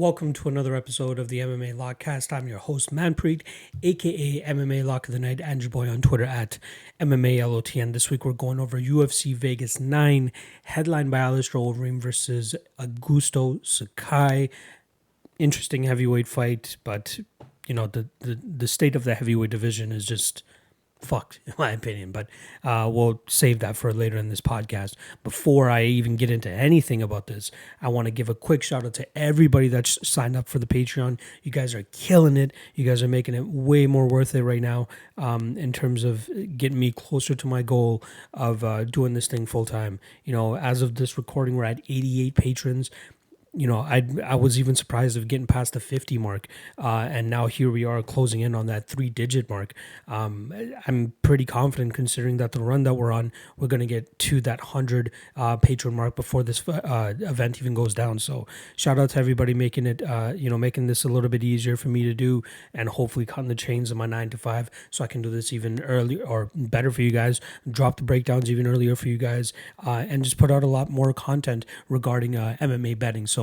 Welcome to another episode of the MMA Lockcast. I'm your host, Manpreet, aka MMA Lock of the Night, and your boy on Twitter at MMALOTN. This week we're going over UFC Vegas 9, headlined by Alistair Overeem versus Augusto Sakai. Interesting heavyweight fight, but you know the state of the heavyweight division is just fucked, in my opinion, but we'll save that for later in this podcast. Before I even get into anything about this, I want to give a quick shout out to everybody that's signed up for the Patreon. You guys are killing it. You guys are making it way more worth it right now in terms of getting me closer to my goal of doing this thing full time. You know, as of this recording, we're at 88 patrons. You know, I was even surprised of getting past the 50 mark, and now here we are closing in on that 3-digit mark. I'm pretty confident, considering that the run that we're on, we're going to get to that 100 patron mark before this event even goes down. So shout out to everybody making it, making this a little bit easier for me to do, and hopefully cutting the chains of my 9 to 5 so I can do this even earlier or better for you guys, drop the breakdowns even earlier for you guys, and just put out a lot more content regarding MMA betting. So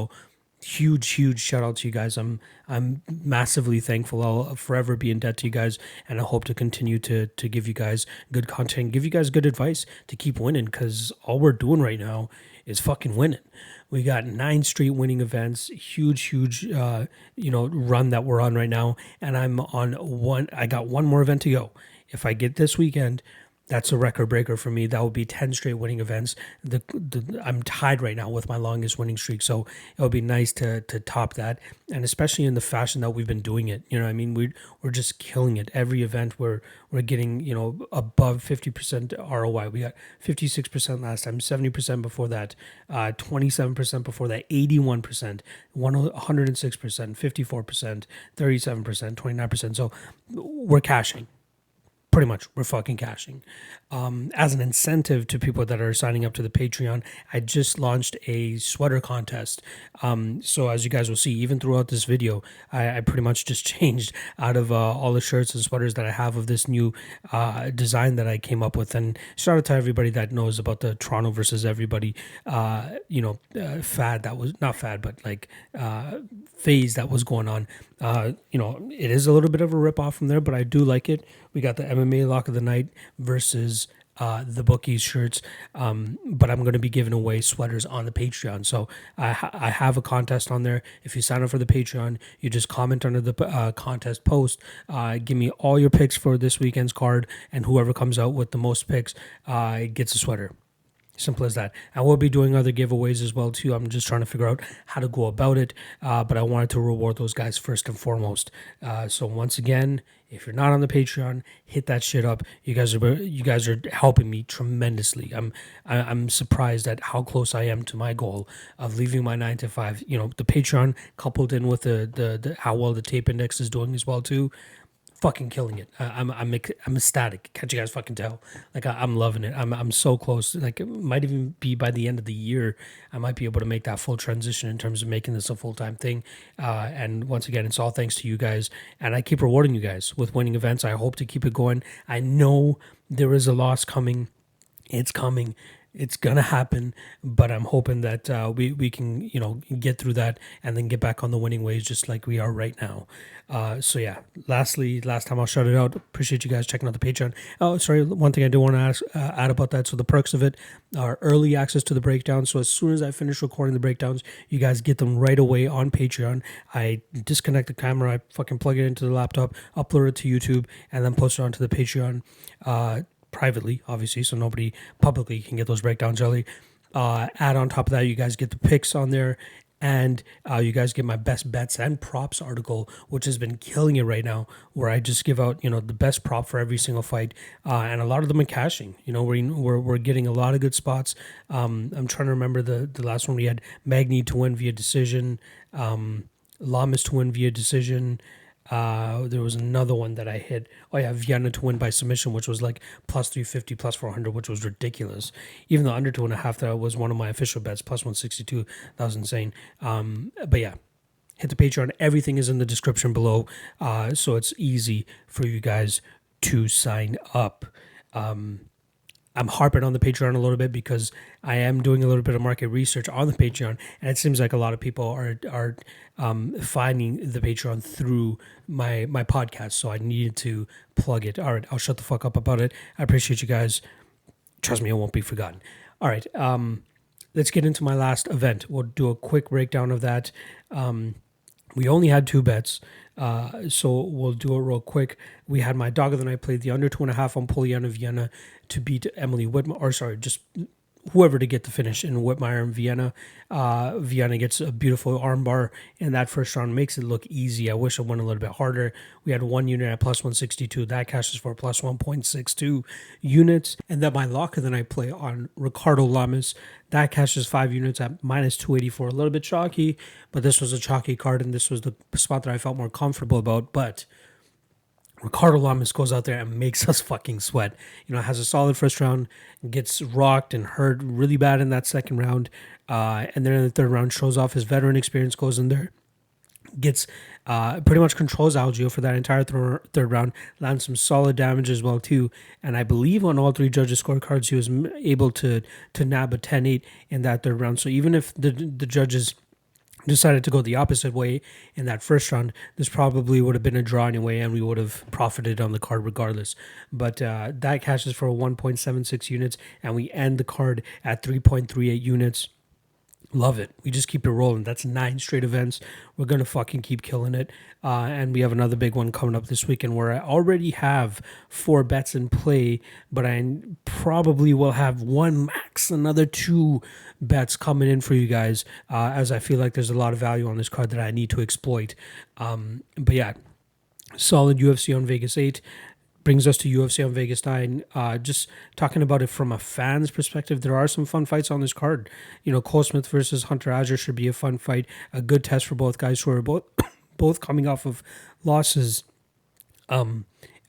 huge shout out to you guys. I'm massively thankful. I'll forever be in debt to you guys, and I hope to continue to give you guys good content, give you guys good advice to keep winning, because all we're doing right now is fucking winning. We got 9 straight winning events, huge run that we're on right now, and I'm on one. I got one more event to go. If I get this weekend, that's a record breaker for me. That would be 10 straight winning events. I'm tied right now with my longest winning streak, so it would be nice to top that, and especially in the fashion that we've been doing it. You know what I mean? We're just killing it. Every event we're getting, above 50% ROI. We got 56% last time, 70% before that, 27% before that, 81%, 106%, 54%, 37%, 29%. So we're cashing. Pretty much, we're fucking cashing. As an incentive to people that are signing up to the Patreon, I just launched a sweater contest. So as you guys will see, even throughout this video, I pretty much just changed out of all the shirts and sweaters that I have of this new design that I came up with. And shout out to everybody that knows about the Toronto versus everybody, fad that was, not fad, but like phase that was going on. It is a little bit of a ripoff from there, but I do like it. We got the MMA Lock of the Night versus the Bookies shirts, but I'm going to be giving away sweaters on the Patreon. So I have a contest on there. If you sign up for the Patreon, you just comment under the contest post. Give me all your picks for this weekend's card, and whoever comes out with the most picks gets a sweater. Simple as that. I will be doing other giveaways as well too. I'm just trying to figure out how to go about it, but I wanted to reward those guys first and foremost. So once again, if you're not on the Patreon, hit that shit up. You guys are helping me tremendously. I'm surprised at how close I am to my goal of leaving my 9 to 5. The Patreon coupled in with the how well the tape index is doing as well too. Fucking killing it. I'm ecstatic. Can't you guys fucking tell? Like I'm loving it. I'm so close. Like it might even be by the end of the year, I might be able to make that full transition in terms of making this a full-time thing. And once again, it's all thanks to you guys. And I keep rewarding you guys with winning events. I hope to keep it going. I know there is a loss coming. It's coming. It's gonna happen, but I'm hoping that we can get through that and then get back on the winning ways just like we are right now. So yeah. Last time I'll shout it out. Appreciate you guys checking out the Patreon. Oh, sorry. One thing I do want to add about that. So the perks of it are early access to the breakdowns. So as soon as I finish recording the breakdowns, you guys get them right away on Patreon. I disconnect the camera. I fucking plug it into the laptop, upload it to YouTube, and then post it onto the Patreon. Privately, obviously, so nobody publicly can get those breakdowns early. Add on top of that, you guys get the picks on there, and you guys get my best bets and props article, which has been killing it right now, where I just give out the best prop for every single fight, and a lot of them are cashing. We're getting a lot of good spots. I'm trying to remember the last one we had: Magny to win via decision, Lamas to win via decision. There was another one that I hit. Oh yeah, Viviane to win by submission, which was like plus 350, plus 400, which was ridiculous. Even the under 2.5, that was one of my official bets, plus 162. That was insane. But yeah, hit the Patreon. Everything is in the description below, so it's easy for you guys to sign up. I'm harping on the Patreon a little bit because I am doing a little bit of market research on the Patreon, and it seems like a lot of people are finding the Patreon through my podcast. So I needed to plug it. All right, I'll shut the fuck up about it. I appreciate you guys. Trust me, it won't be forgotten. All right, let's get into my last event. We'll do a quick breakdown of that. We only had 2 bets, so we'll do it real quick. We had my dog of the night played the under 2.5 on Poliana Viana to beat Emily Whitmire, or sorry, just whoever to get the finish in Whitmire and Vienna. Viviane gets a beautiful armbar in that first round, makes it look easy. I wish it went a little bit harder. We had 1 unit at plus 162. That cashes for plus 1.62 units. And then my lock of the night play on Ricardo Lamas. That cashes 5 units at minus 284. A little bit chalky, but this was a chalky card, and this was the spot that I felt more comfortable about. But Ricardo Lamas goes out there and makes us fucking sweat. Has a solid first round, gets rocked and hurt really bad in that second round. And then in the third round, shows off his veteran experience, goes in there, gets pretty much controls Algio for that entire third round, lands some solid damage as well too. And I believe on all 3 judges' scorecards, he was able to nab a 10-8 in that third round. So even if the judges decided to go the opposite way in that first round, this probably would have been a draw anyway, and we would have profited on the card regardless. But that cashes for 1.76 units, and we end the card at 3.38 units. Love it. We just keep it rolling. That's 9 straight events. We're going to fucking keep killing it. And we have another big one coming up this weekend where I already have 4 bets in play, but I probably will have another 2 bets coming in for you guys, as I feel like there's a lot of value on this card that I need to exploit. But yeah, solid UFC on Vegas 8. Brings us to UFC on Vegas 9. Just talking about it from a fan's perspective, there are some fun fights on this card. Cole Smith versus Hunter Azure should be a fun fight. A good test for both guys who are both coming off of losses.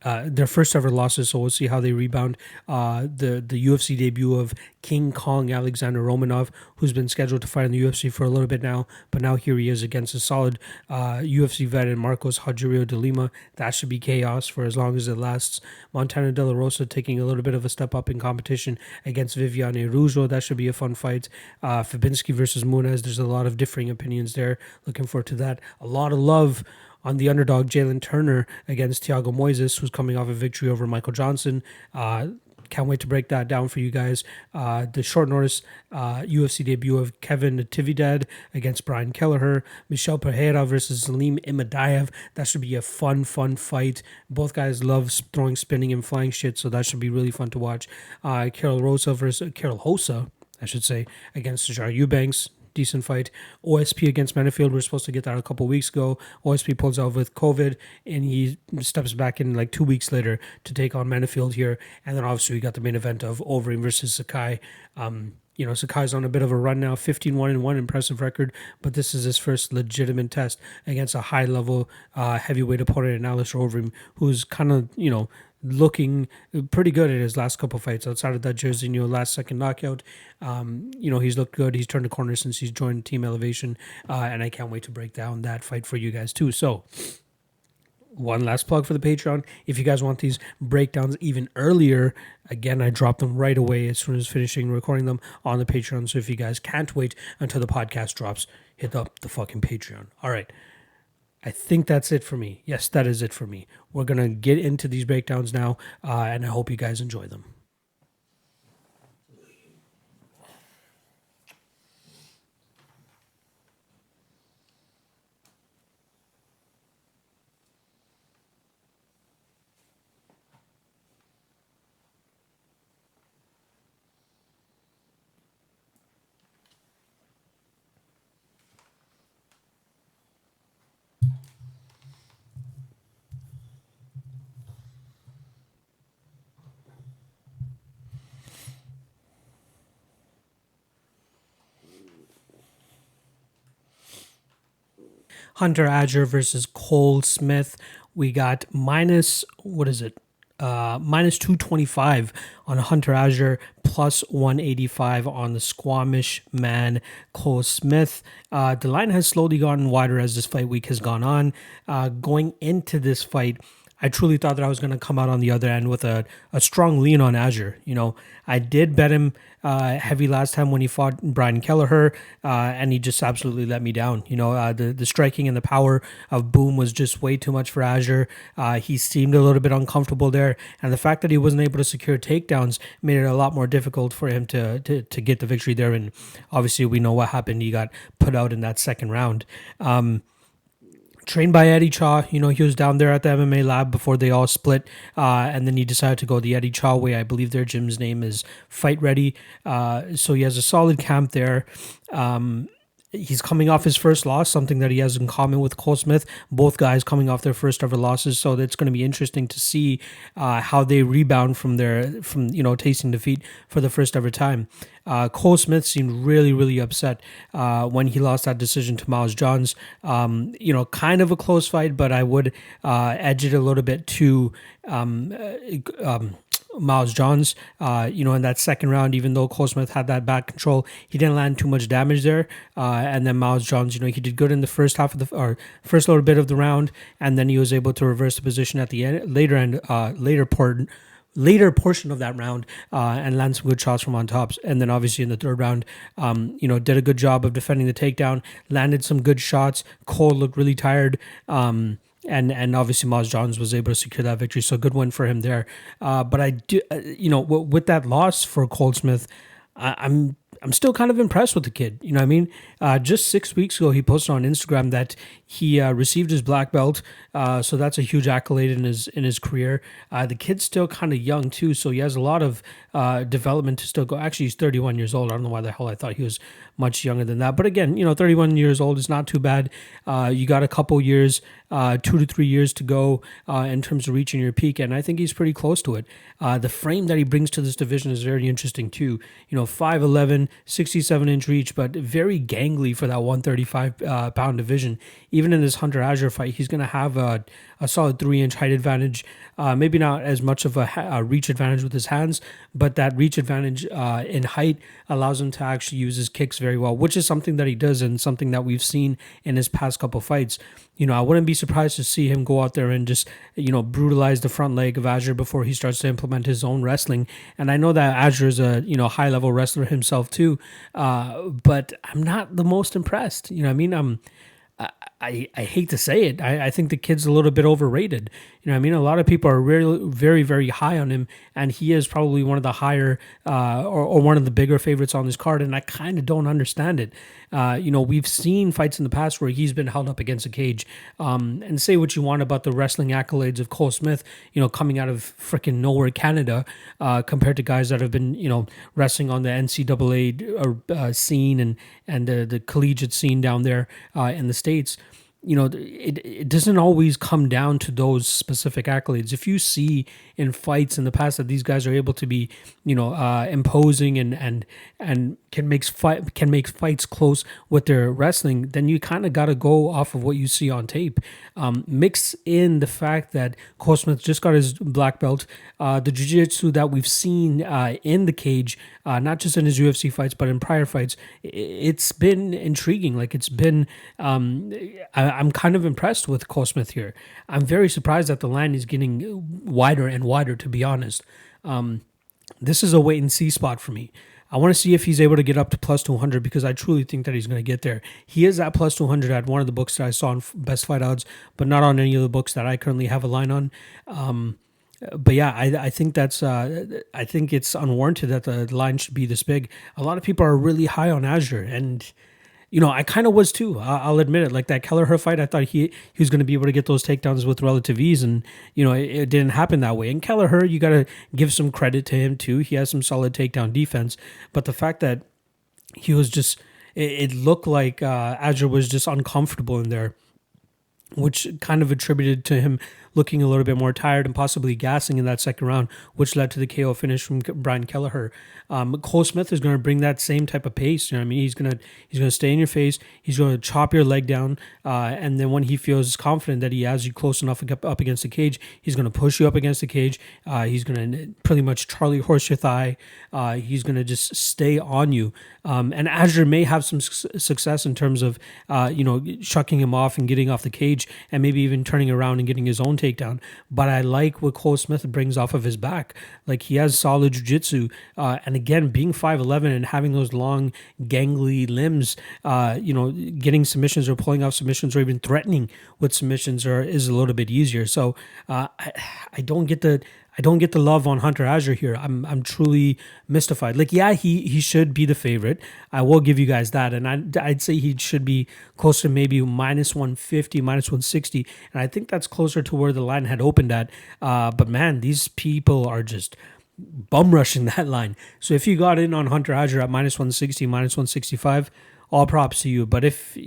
Their first ever losses, so we'll see how they rebound. The UFC debut of King Kong Alexander Romanov, who's been scheduled to fight in the UFC for a little bit now, but now here he is against a solid UFC vet in Marcos Rogerio de Lima. That should be chaos for as long as it lasts. Montana De La Rosa taking a little bit of a step up in competition against Viviane Araujo. That should be a fun fight. Fabinski versus Muniz. There's a lot of differing opinions there. Looking forward to that. A lot of love on the underdog Jailin Turner against Thiago Moises, who's coming off a victory over Michael Johnson. Can't wait to break that down for you guys. The short notice UFC debut of Kevin Natividad against Brian Kelleher. Michel Pereira versus Zelim Imadaev. That should be a fun fight. Both guys love throwing, spinning, and flying shit, so that should be really fun to watch. Karol Hosa against Sijara Eubanks. Decent fight. OSP against Menifield. We're supposed to get that a couple weeks ago. OSP pulls out with COVID, and he steps back in like 2 weeks later to take on Menifield here. And then obviously we got the main event of Overeem versus Sakai. Sakai's on a bit of a run now, 15-1-1, impressive record, but this is his first legitimate test against a high-level heavyweight opponent in Alistair Overeem, who's kind of, looking pretty good in his last couple fights. Outside of that Jairzinho last-second knockout, he's looked good. He's turned a corner since he's joined Team Elevation, and I can't wait to break down that fight for you guys too. So, one last plug for the Patreon. If you guys want these breakdowns even earlier, again, I drop them right away as soon as finishing recording them on the Patreon. So if you guys can't wait until the podcast drops, hit up the fucking Patreon. All right. I think that's it for me. Yes, that is it for me. We're going to get into these breakdowns now, and I hope you guys enjoy them. Hunter Azure versus Cole Smith. We got minus 225 on Hunter Azure, plus 185 on the Squamish man Cole Smith. The line has slowly gotten wider as this fight week has gone on. Going into this fight, I truly thought that I was going to come out on the other end with a strong lean on Azure. I did bet him heavy last time when he fought Brian Kelleher, and he just absolutely let me down. The striking and the power of Boom was just way too much for Azure. He seemed a little bit uncomfortable there, and the fact that he wasn't able to secure takedowns made it a lot more difficult for him to get the victory there. And obviously, we know what happened. He got put out in that second round. Trained by Eddie Cha, he was down there at the MMA lab before they all split, and then he decided to go the Eddie Cha way. I believe their gym's name is Fight Ready, so he has a solid camp there. He's coming off his first loss, something that he has in common with Cole Smith. Both guys coming off their first ever losses, so it's going to be interesting to see how they rebound from tasting defeat for the first ever time. Cole Smith seemed really, really upset when he lost that decision to Miles Johns. Kind of a close fight, but I would edge it a little bit to Miles Johns, in that second round. Even though Cole Smith had that back control, he didn't land too much damage there. And then Miles Johns, he did good in the first half of first little bit of the round, and then he was able to reverse the position at the end, later portion of that round, and land some good shots from on tops. And then obviously in the third round, did a good job of defending the takedown, landed some good shots. Cole looked really tired. And obviously Miles Johns was able to secure that victory, so good win for him there. But I do, with that loss for Cole Smith, I'm still kind of impressed with the kid. You know what I mean? Just 6 weeks ago, he posted on Instagram that he received his black belt. So that's a huge accolade in his career. The kid's still kind of young too, so he has a lot of development to still go. Actually, he's 31 years old. I don't know why the hell I thought he was much younger than that. But again, 31 years old is not too bad. You got a couple years, 2 to 3 years to go in terms of reaching your peak, and I think he's pretty close to it. The frame that he brings to this division is very interesting too. 5'11", 67-inch reach, but very gangly for that 135 pound division. Even in this Hunter Azure fight, he's going to have a solid 3-inch height advantage. Maybe not as much of a reach advantage with his hands, but that reach advantage in height allows him to actually use his kicks very well, which is something that he does and something that we've seen in his past couple fights. I wouldn't be surprised to see him go out there and just, brutalize the front leg of Azure before he starts to implement his own wrestling. And I know that Azure is a, high-level wrestler himself too, but I'm not the most impressed. You know what I mean? I hate to say it. I think the kid's a little bit overrated. A lot of people are really very, very high on him, and he is probably one of the higher or one of the bigger favorites on this card, and I kind of don't understand it. We've seen fights in the past where he's been held up against a cage, and say what you want about the wrestling accolades of Cole Smith, coming out of freaking nowhere, Canada, compared to guys that have been, wrestling on the NCAA scene and the collegiate scene down there in the States. It doesn't always come down to those specific accolades. If you see in fights in the past that these guys are able to be, imposing and can make fights close with their wrestling, then you kind of got to go off of what you see on tape. Mix in the fact that Cole Smith just got his black belt, the jiu-jitsu that we've seen in the cage, not just in his UFC fights, but in prior fights, it's been intriguing. Like it's been, I'm kind of impressed with Cole Smith here. I'm very surprised that the line is getting wider and wider, to be honest. This is a wait and see spot for me. I want to see if he's able to get up to plus 200 because I truly think that he's going to get there. He is at plus 200 at one of the books that I saw on Best Fight Odds, but not on any of the books that I currently have a line on. But yeah, I think I think it's unwarranted that the line should be this big. A lot of people are really high on Azure, and I kind of was too. I'll admit it. Like that Kelleher fight, I thought he was going to be able to get those takedowns with relative ease, and it didn't happen that way. And Kelleher, you got to give some credit to him too. He has some solid takedown defense, but the fact that he was just, it looked like Azure was just uncomfortable in there, which kind of attributed to him looking a little bit more tired and possibly gassing in that second round, which led to the KO finish from Brian Kelleher. Cole Smith is going to bring that same type of pace. He's going to stay in your face. He's going to chop your leg down, and then when he feels confident that he has you close enough up against the cage, he's going to push you up against the cage. He's going to pretty much Charlie horse your thigh. He's going to just stay on you. And Azure may have some success in terms of shucking him off and getting off the cage. cage and maybe even turning around and getting his own takedown. But I like what Cole Smith brings off of his back. Like, he has solid jiu-jitsu. And again, being 5'11" and having those long, gangly limbs, getting submissions or pulling off submissions or even threatening with submissions is a little bit easier. So I don't get the love on Hunter Azure here. I'm truly mystified. Like, yeah, he should be the favorite. I will give you guys that, and I'd say he should be close to maybe minus 150, minus 160, and I think that's closer to where the line had opened at. But man, these people are just bum rushing that line. So if you got in on Hunter Azure at minus 160, minus 165, all props to you. But if,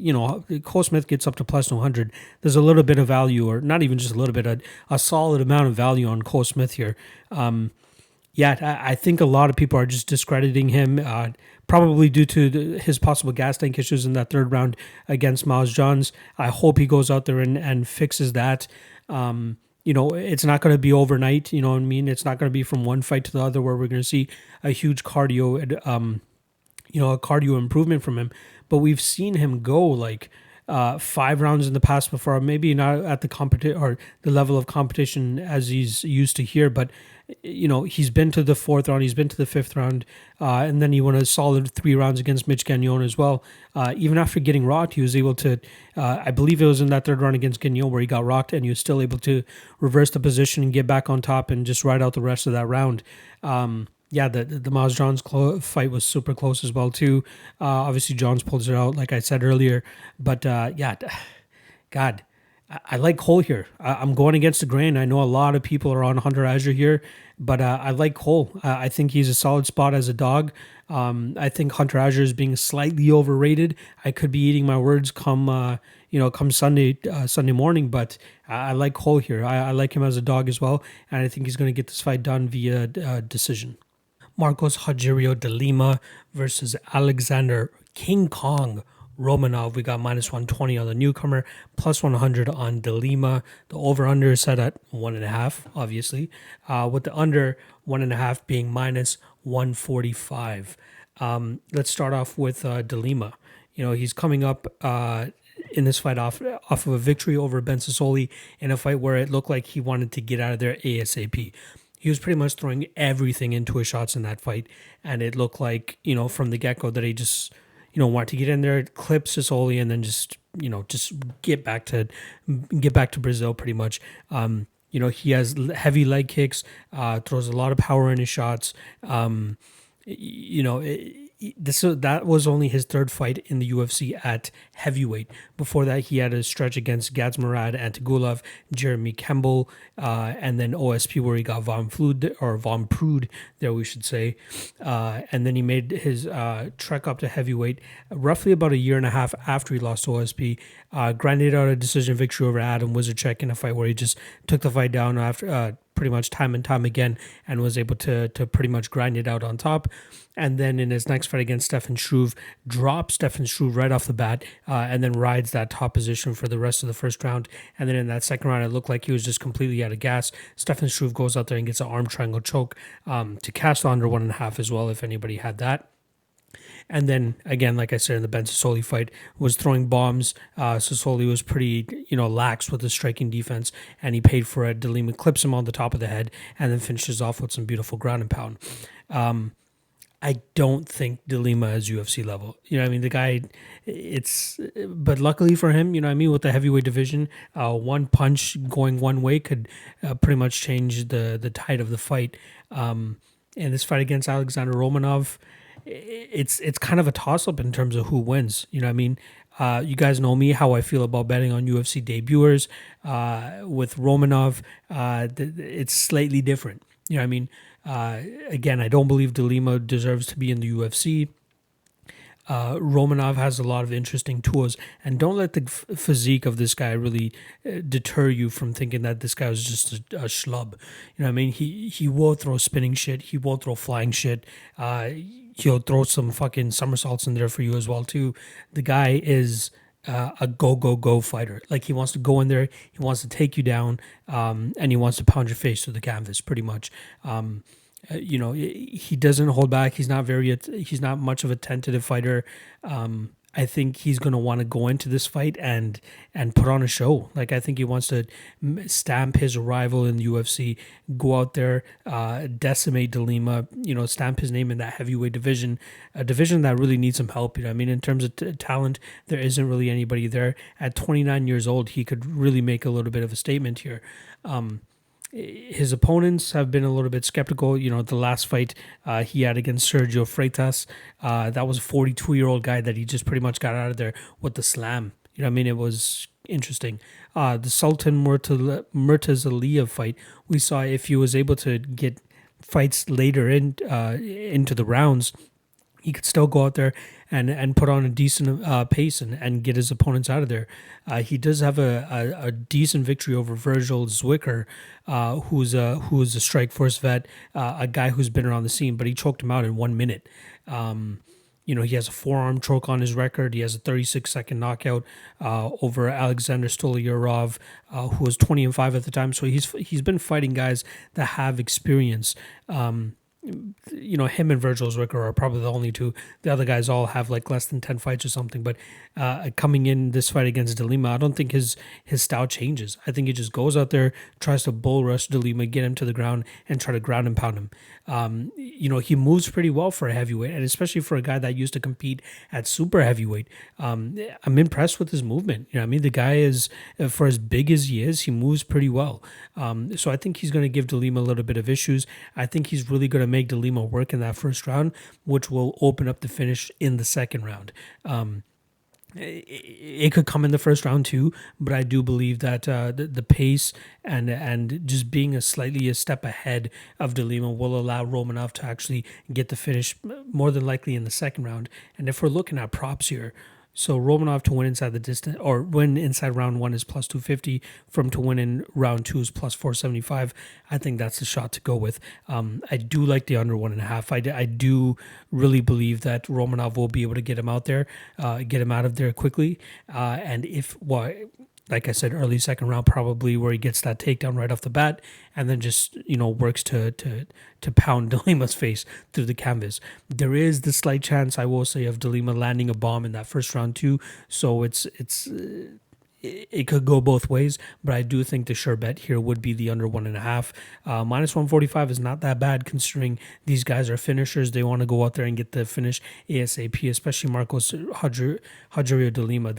Cole Smith gets up to plus 100, there's a little bit of value, or not even just a little bit, a solid amount of value on Cole Smith here. I think a lot of people are just discrediting him, probably due to his possible gas tank issues in that third round against Miles Johns. I hope he goes out there and fixes that. It's not going to be overnight, you know what I mean? It's not going to be from one fight to the other where we're going to see a huge cardio a cardio improvement from him. But we've seen him go like 5 rounds in the past before, maybe not at the or the level of competition as he's used to here, but he's been to the 4th round, he's been to the 5th round, and then he won a solid 3 rounds against Mitch Gagnon as well. Even after getting rocked, he was able to, I believe it was in that 3rd round against Gagnon where he got rocked, and he was still able to reverse the position and get back on top and just ride out the rest of that round. The Miles Johns fight was super close as well too. Obviously, Johns pulls it out, like I said earlier. But God, I like Cole here. I'm going against the grain. I know a lot of people are on Hunter Azure here, but I like Cole. I think he's a solid spot as a dog. I think Hunter Azure is being slightly overrated. I could be eating my words come Sunday morning, but I like Cole here. I like him as a dog as well, and I think he's going to get this fight done via decision. Marcos Rogerio de Lima versus Alexander King Kong Romanov. We got minus 120 on the newcomer, plus 100 on de Lima. The over-under is set at 1.5, obviously, with the under 1.5 being minus 145. Let's start off with de Lima. He's coming up in this fight off of a victory over Ben Sassoli in a fight where it looked like he wanted to get out of there ASAP. He was pretty much throwing everything into his shots in that fight, and it looked like, from the get-go that he just, wanted to get in there, clip Sassoli, and then just get back to Brazil pretty much. He has heavy leg kicks, throws a lot of power in his shots. That was only his 3rd fight in the UFC at heavyweight. Before that, he had a stretch against Gadzmurad Antigulov, Jeremy Kemble, and then OSP where he got Von Prude there, we should say. And then he made his trek up to heavyweight roughly about a year and a half after he lost to OSP. Grinded out a decision victory over Adam Wizardchek in a fight where he just took the fight down after pretty much time and time again and was able to pretty much grind it out on top. And then in his next fight against Stefan Struve, drops Stefan Struve right off the bat and then rides that top position for the rest of the 1st round. And then in that 2nd round, it looked like he was just completely out of gas. Stefan Struve goes out there and gets an arm triangle choke to cash the under 1.5 as well, if anybody had that. And then, again, like I said, in the Ben Sassoli fight, was throwing bombs. Sassoli was pretty, lax with his striking defense, and he paid for it. De Lima clips him on the top of the head and then finishes off with some beautiful ground and pound. I don't think De Lima is UFC level. The guy, but luckily for him, with the heavyweight division, one punch going one way could pretty much change the tide of the fight. In this fight against Alexander Romanov, it's kind of a toss-up in terms of who wins. You guys know me, how I feel about betting on UFC debuters. With Romanov, it's slightly different. Again, I don't believe De Lima deserves to be in the UFC. Romanov has a lot of interesting tools, and don't let the physique of this guy really deter you from thinking that this guy was just a schlub. He will throw spinning shit. He will throw flying shit. He'll throw some fucking somersaults in there for you as well too. The guy is a go fighter. Like, he wants to go in there, he wants to take you down, and he wants to pound your face through the canvas pretty much. He doesn't hold back. He's not much of a tentative fighter. I think he's going to want to go into this fight and put on a show. Like, I think he wants to stamp his arrival in the UFC, go out there, decimate De Lima, stamp his name in that heavyweight division, a division that really needs some help. I mean, in terms of talent, there isn't really anybody there. At 29 years old, he could really make a little bit of a statement here. His opponents have been a little bit skeptical. The last fight he had against Sergio Freitas, that was a 42-year-old guy that he just pretty much got out of there with the slam. I mean, it was interesting. The Sultan Murtaza fight, we saw if he was able to get fights later into the rounds, he could still go out there and put on a decent pace and get his opponents out of there. He does have a decent victory over Virgil Zwicker, who's a Strikeforce vet, a guy who's been around the scene, but he choked him out in 1 minute. He has a forearm choke on his record. He has a 36-second knockout over Alexander Stolyarov, who was 20-5 at the time. So he's been fighting guys that have experience. Him and Virgil Zwicker are probably the only two. The other guys all have like less than 10 fights or something. But coming in this fight against De Lima, I don't think his style changes. I think he just goes out there, tries to bull rush De Lima, get him to the ground, and try to ground and pound him. He moves pretty well for a heavyweight, and especially for a guy that used to compete at super heavyweight. I'm impressed with his movement. The guy is, for as big as he is, he moves pretty well. So I think he's going to give De Lima a little bit of issues. I think he's really going to make De Lima work in that first round, which will open up the finish in the second round. It could come in the first round too, but I do believe that the pace and just being a step ahead of De Lima will allow Romanov to actually get the finish more than likely in the second round. And if we're looking at props here, so Romanov to win inside the distance or win inside round 1 is plus 250. From to win in round 2 is plus 475. I think that's the shot to go with. I do like the under 1.5. I do really believe that Romanov will be able to get him out there, get him out of there quickly. And like I said, early second round, probably where he gets that takedown right off the bat, and then just works to pound De Lima's face through the canvas. There is the slight chance, I will say, of De Lima landing a bomb in that first round too. So it could go both ways, but I do think the sure bet here would be the under 1.5. Minus 145 is not that bad considering these guys are finishers. They want to go out there and get the finish ASAP, especially Marcos Rogerio de Lima.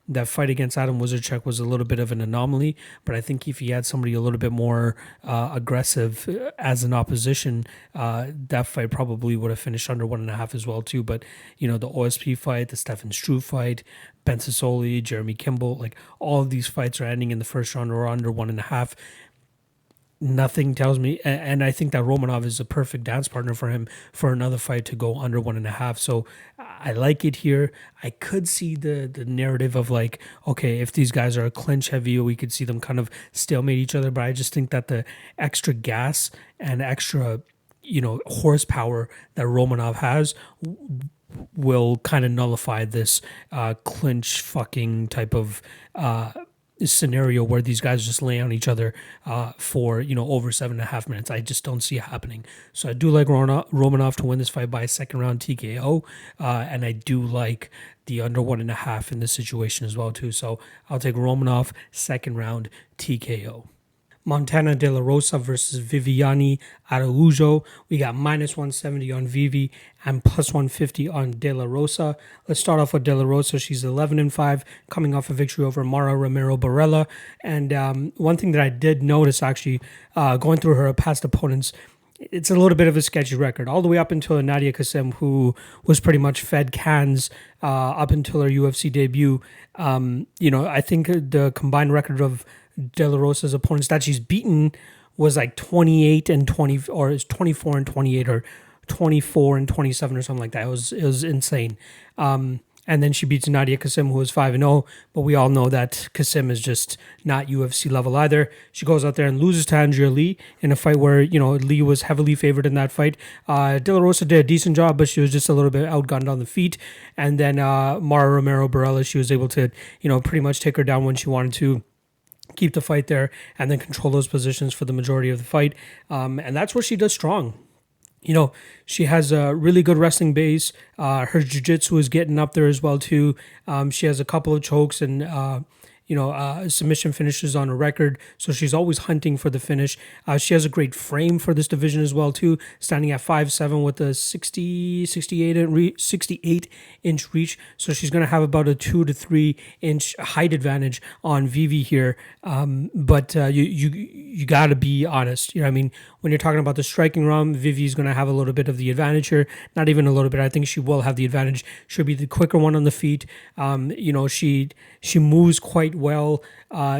That fight against Adam Wizardchuk was a little bit of an anomaly, but I think if he had somebody a little bit more aggressive as an opposition, that fight probably would have finished under 1.5 as well too. But the OSP fight, the Stefan Struve fight, Ben Sassoli, Jeremy Kimball, like all of these fights are ending in the first round or under 1.5. Nothing tells me, and I think that Romanov is a perfect dance partner for him for another fight to go under 1.5. So I like it here. I could see the narrative of like, okay, if these guys are a clinch heavy, we could see them kind of stalemate each other. But I just think that the extra gas and extra, horsepower that Romanov has will kind of nullify this clinch fucking type of scenario where these guys just lay on each other for over 7.5 minutes. I just don't see it happening. So I do like Romanov to win this fight by a second round TKO, and I do like the under 1.5 in this situation as well too. So I'll take Romanov second round TKO. Montana De La Rosa versus Viviane Araujo. We got minus 170 on Vivi and plus 150 on De La Rosa. Let's start off with De La Rosa. She's 11-5, coming off a victory over Mara Romero Barella. And one thing that I did notice, actually, going through her past opponents, it's a little bit of a sketchy record, all the way up until Nadia Kassem, who was pretty much fed cans up until her UFC debut. I think the combined record of De La Rosa's opponents that she's beaten was like 28 and 20, or it's 24 and 28, or 24 and 27, or something like that. It was insane. And then she beats Nadia Kassem, who was 5-0, but we all know that Kassem is just not UFC level either. She goes out there and loses to Andrea Lee in a fight where, Lee was heavily favored in that fight. De La Rosa did a decent job, but she was just a little bit outgunned on the feet. And then Mara Romero Barella, she was able to, pretty much take her down when she wanted to, keep the fight there, and then control those positions for the majority of the fight. And that's where she does strong. She has a really good wrestling base. Her jiu-jitsu is getting up there as well too. She has a couple of chokes and submission finishes on a record, so she's always hunting for the finish. She has a great frame for this division as well too, standing at 5'7" with a 68-inch reach, so she's going to have about a 2 to 3 inch height advantage on Vivi here. But you got to be honest. When you're talking about the striking realm, Vivi's going to have a little bit of the advantage here. Not even a little bit. I think she will have the advantage. She'll be the quicker one on the feet. She moves quite well.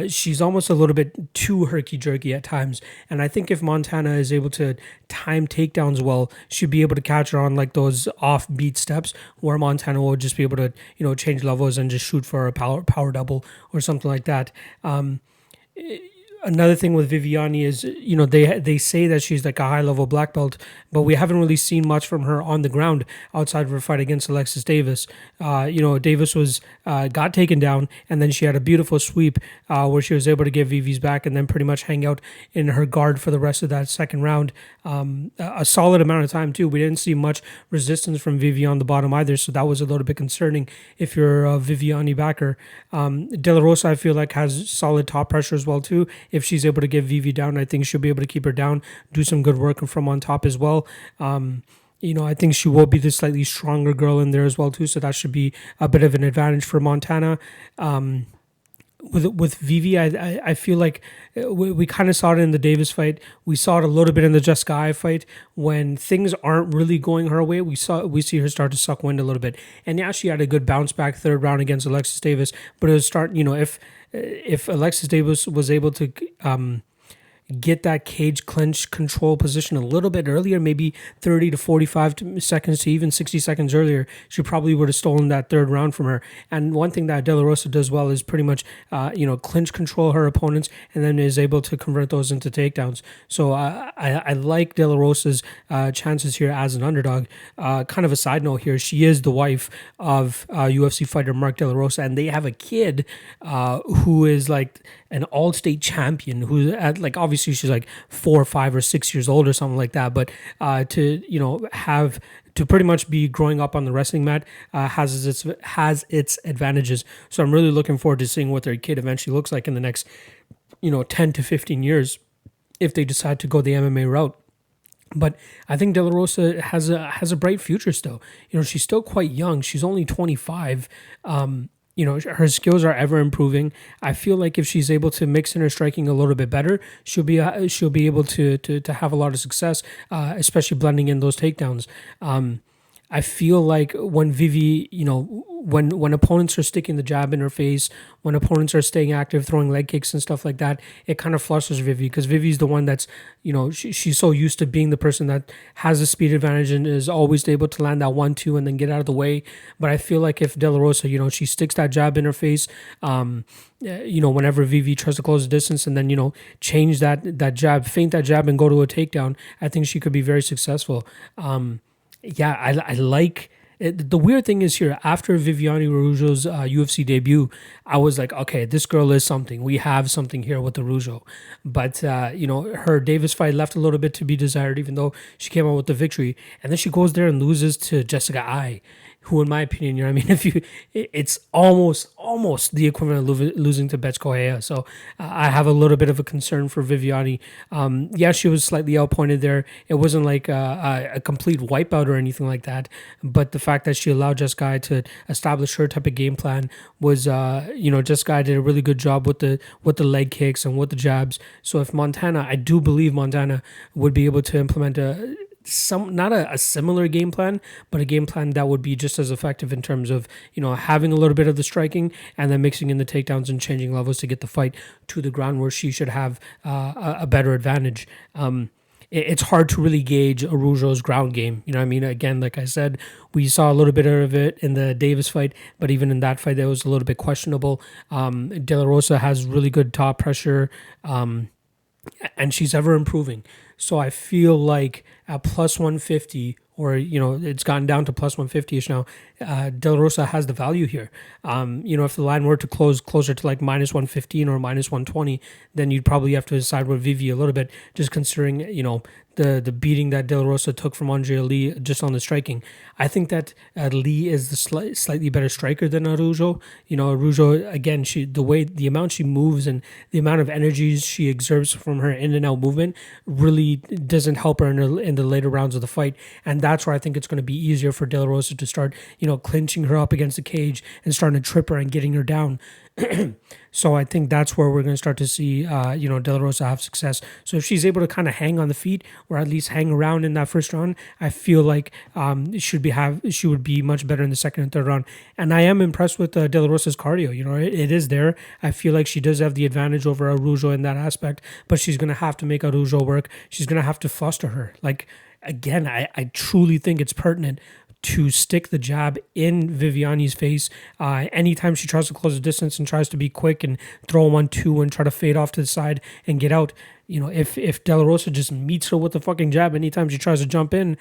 She's almost a little bit too herky-jerky at times. And I think if Montana is able to time takedowns well, she'll be able to catch her on like those offbeat steps where Montana will just be able to, change levels and just shoot for a power double or something like that. Another thing with Viviane is, they say that she's like a high-level black belt, but we haven't really seen much from her on the ground outside of her fight against Alexis Davis. Davis got taken down, and then she had a beautiful sweep where she was able to get Vivi's back and then pretty much hang out in her guard for the rest of that second round. A solid amount of time, too. We didn't see much resistance from Vivi on the bottom either, so that was a little bit concerning if you're a Viviane backer. De La Rosa, I feel like, has solid top pressure as well, too. If she's able to get Vivi down, I think she'll be able to keep her down, do some good work from on top as well. I think she will be the slightly stronger girl in there as well too, so that should be a bit of an advantage for Montana. With Vivi, I feel like we kind of saw it in the Davis fight. We saw it a little bit in the Sakai fight. When things aren't really going her way, we see her start to suck wind a little bit. And yeah, she had a good bounce back third round against Alexis Davis, but it was if Alexis Davis was able to get that cage clinch control position a little bit earlier, maybe 30 to 45 seconds to even 60 seconds earlier, she probably would have stolen that third round from her. And one thing that De La Rosa does well is pretty much, clinch control her opponents and then is able to convert those into takedowns. So I like De La Rosa's chances here as an underdog. Kind of a side note here, she is the wife of UFC fighter Mark De La Rosa, and they have a kid who is like an all-state champion who at like obviously she's like 4 or 5 or 6 years old or something like that, but to pretty much be growing up on the wrestling mat has its advantages. So I'm really looking forward to seeing what their kid eventually looks like in the next 10 to 15 years if they decide to go the MMA route. But I think De La Rosa has a bright future still. She's still quite young. She's only 25. Her skills are ever improving. I feel like if she's able to mix in her striking a little bit better, she'll be able to have a lot of success, especially blending in those takedowns. I feel like when Vivi, when opponents are sticking the jab in her face, when opponents are staying active, throwing leg kicks and stuff like that, it kind of flusters Vivi because Vivi's the one that's, she's so used to being the person that has the speed advantage and is always able to land that 1-2 and then get out of the way. But I feel like if De La Rosa, she sticks that jab in her face, whenever Vivi tries to close the distance and then, change that jab, feint that jab and go to a takedown, I think she could be very successful. I like it. The weird thing is here, after Viviane Araujo's UFC debut, I was like, okay, this girl is something. We have something here with Araujo. But, her Davis fight left a little bit to be desired, even though she came out with the victory. And then she goes there and loses to Jessica Ai, who, in my opinion, it's almost the equivalent of losing to Betch Correa. So I have a little bit of a concern for Viviane. She was slightly outpointed there. It wasn't like a complete wipeout or anything like that. But the fact that she allowed Jessica to establish her type of game plan was, Jessica did a really good job with the leg kicks and with the jabs. So if I do believe Montana would be able to implement not a similar game plan, but a game plan that would be just as effective in terms of, having a little bit of the striking and then mixing in the takedowns and changing levels to get the fight to the ground where she should have a better advantage. It's hard to really gauge Araujo's ground game. Again, like I said, we saw a little bit of it in the Davis fight, but even in that fight, that was a little bit questionable. De La Rosa has really good top pressure, and she's ever improving. So I feel like at plus 150, or, it's gotten down to plus 150-ish now, De La Rosa has the value here. If the line were to close closer to like minus 115 or minus 120, then you'd probably have to decide with Vivi a little bit, just considering, the beating that De La Rosa took from Andre Lee just on the striking. I think that Lee is the slightly better striker than Araujo. Araujo, again, the amount she moves and the amount of energy she exerts from her in and out movement really doesn't help her in the later rounds of the fight, and that's where I think it's going to be easier for De La Rosa to start clinching her up against the cage and starting to trip her and getting her down. So I think that's where we're going to start to see, De La Rosa have success. So if she's able to kind of hang on the feet or at least hang around in that first round, I feel like she would be much better in the second and third round. And I am impressed with De La Rosa's cardio. It is there. I feel like she does have the advantage over Araujo in that aspect, but she's going to have to make Araujo work. She's going to have to fluster her. Like, again, I truly think it's pertinent to stick the jab in Viviane's face anytime she tries to close the distance and tries to be quick and throw 1-2 and try to fade off to the side and get out. If De La Rosa just meets her with the fucking jab anytime she tries to jump in,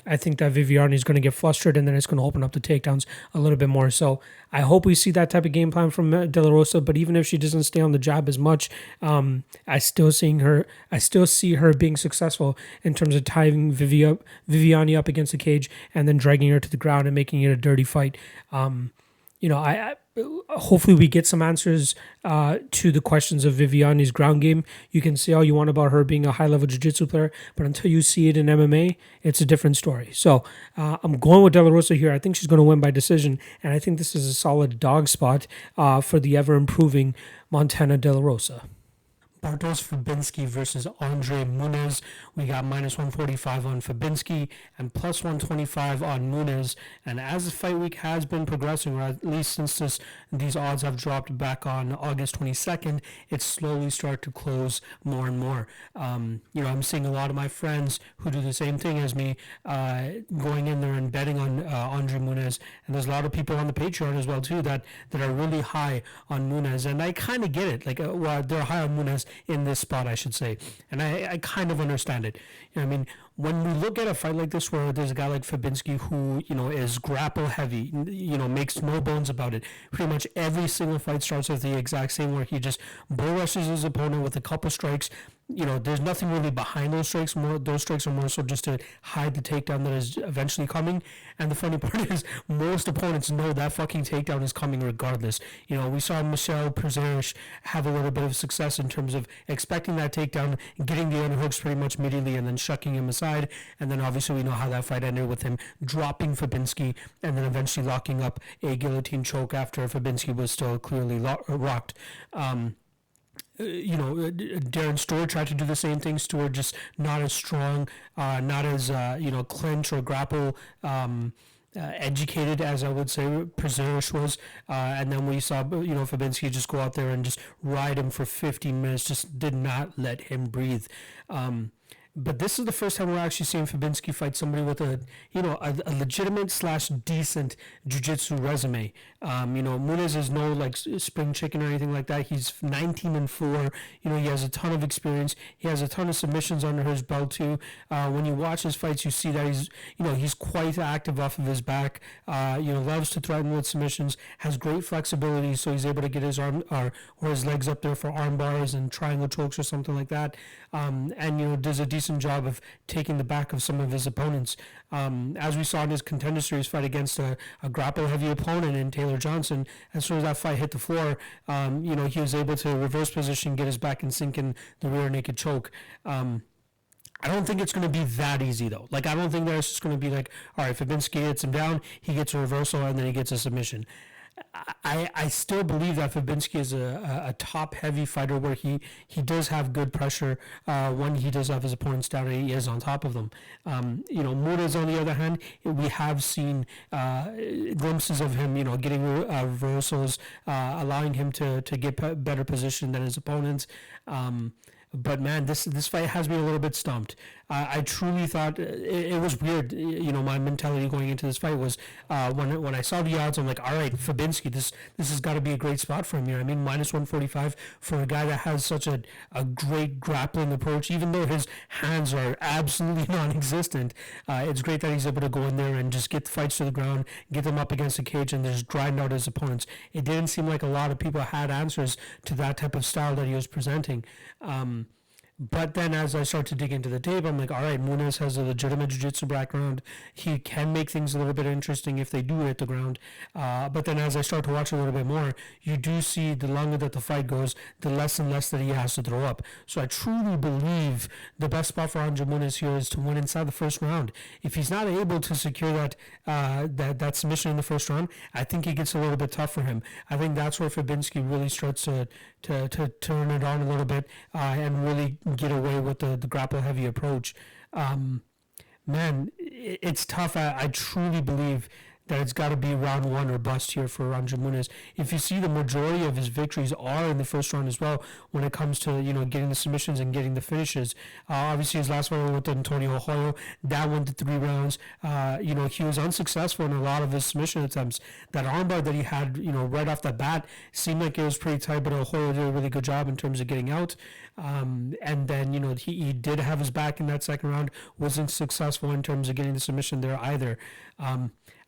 I think that Viviane is going to get flustered, and then it's going to open up the takedowns a little bit more. So I hope we see that type of game plan from De La Rosa. But even if she doesn't stay on the jab as much, I still see her being successful in terms of tying Viviane up against the cage and then dragging her to the ground and making it a dirty fight. Hopefully we get some answers to the questions of Viviane's ground game. You can say all you want about her being a high-level jiu-jitsu player, but until you see it in MMA, it's a different story. So I'm going with De La Rosa here. I think she's going to win by decision, and I think this is a solid dog spot for the ever-improving Montana De La Rosa. Bartosz Fabinski versus Andre Muniz. We got -145 on Fabinski and +125 on Muniz. And as the fight week has been progressing, or at least since these odds have dropped back on August 22nd, it's slowly started to close more and more. I'm seeing a lot of my friends who do the same thing as me going in there and betting on Andre Muniz. And there's a lot of people on the Patreon as well too that are really high on Muniz. And I kind of get it. They're high on Muniz in this spot, I should say. And I kind of understand it. When we look at a fight like this where there's a guy like Fabinski who, is grapple heavy, makes no bones about it. Pretty much every single fight starts with the exact same, where he just bull rushes his opponent with a couple strikes. There's nothing really behind those strikes. Those strikes are more so just to hide the takedown that is eventually coming. And the funny part is, most opponents know that fucking takedown is coming regardless. We saw Michel Preux have a little bit of success in terms of expecting that takedown, getting the underhooks pretty much immediately, and then shucking him aside. And then obviously we know how that fight ended, with him dropping Fabinski and then eventually locking up a guillotine choke after Fabinski was still clearly rocked. Darren Stewart tried to do the same thing. Stewart just not as strong, not as clinch or grapple educated as I would say Preux was, and then we saw Fabinski just go out there and just ride him for 15 minutes, just did not let him breathe. But this is the first time we're actually seeing Fabinski fight somebody with a legitimate / decent jiu-jitsu resume. Muniz is no spring chicken or anything like that. He's 19-4. He has a ton of experience. He has a ton of submissions under his belt too. When you watch his fights, you see that he's quite active off of his back. Loves to threaten with submissions. Has great flexibility, so he's able to get his arm or his legs up there for arm bars and triangle chokes or something like that. And does a decent job of taking the back of some of his opponents. As we saw in his Contender Series fight against a grapple-heavy opponent in Taylor Johnson, as soon as that fight hit the floor, he was able to reverse position, get his back and sink in the rear naked choke. I don't think it's going to be that easy, though. I don't think that it's just going to be all right, Fabinski hits him down, he gets a reversal, and then he gets a submission. I still believe that Fabinski is a top-heavy fighter where he does have good pressure when he does have his opponents down and he is on top of them. Muniz, on the other hand, we have seen glimpses of him, getting reversals, allowing him to get better position than his opponents. But man, this fight has me a little bit stumped. I truly thought it was weird. My mentality going into this fight was when I saw the odds, I'm like, all right, Fabinski, this has got to be a great spot for him here. -145 for a guy that has such a great grappling approach, even though his hands are absolutely non-existent. It's great that he's able to go in there and just get the fights to the ground, get them up against the cage, and just grind out his opponents. It didn't seem like a lot of people had answers to that type of style that he was presenting. But then as I start to dig into the tape, I'm like, all right, Muniz has a legitimate jiu-jitsu background. He can make things a little bit interesting if they do hit the ground. But then as I start to watch a little bit more, you do see the longer that the fight goes, the less and less that he has to throw up. So I truly believe the best spot for Andre Muniz here is to win inside the first round. If he's not able to secure that submission in the first round, I think it gets a little bit tough for him. I think that's where Fabinski really starts to turn it on a little bit and really get away with the grapple heavy approach. Man, it's tough. I truly believe that it's got to be round one or bust here for Andre Muniz. If you see, the majority of his victories are in the first round as well when it comes to, getting the submissions and getting the finishes. Obviously, his last one with Antonio Hoyo, that went to 3 rounds. He was unsuccessful in a lot of his submission attempts. That armbar that he had, right off the bat seemed like it was pretty tight, but Hoyo did a really good job in terms of getting out. And then, he did have his back in that second round, wasn't successful in terms of getting the submission there either.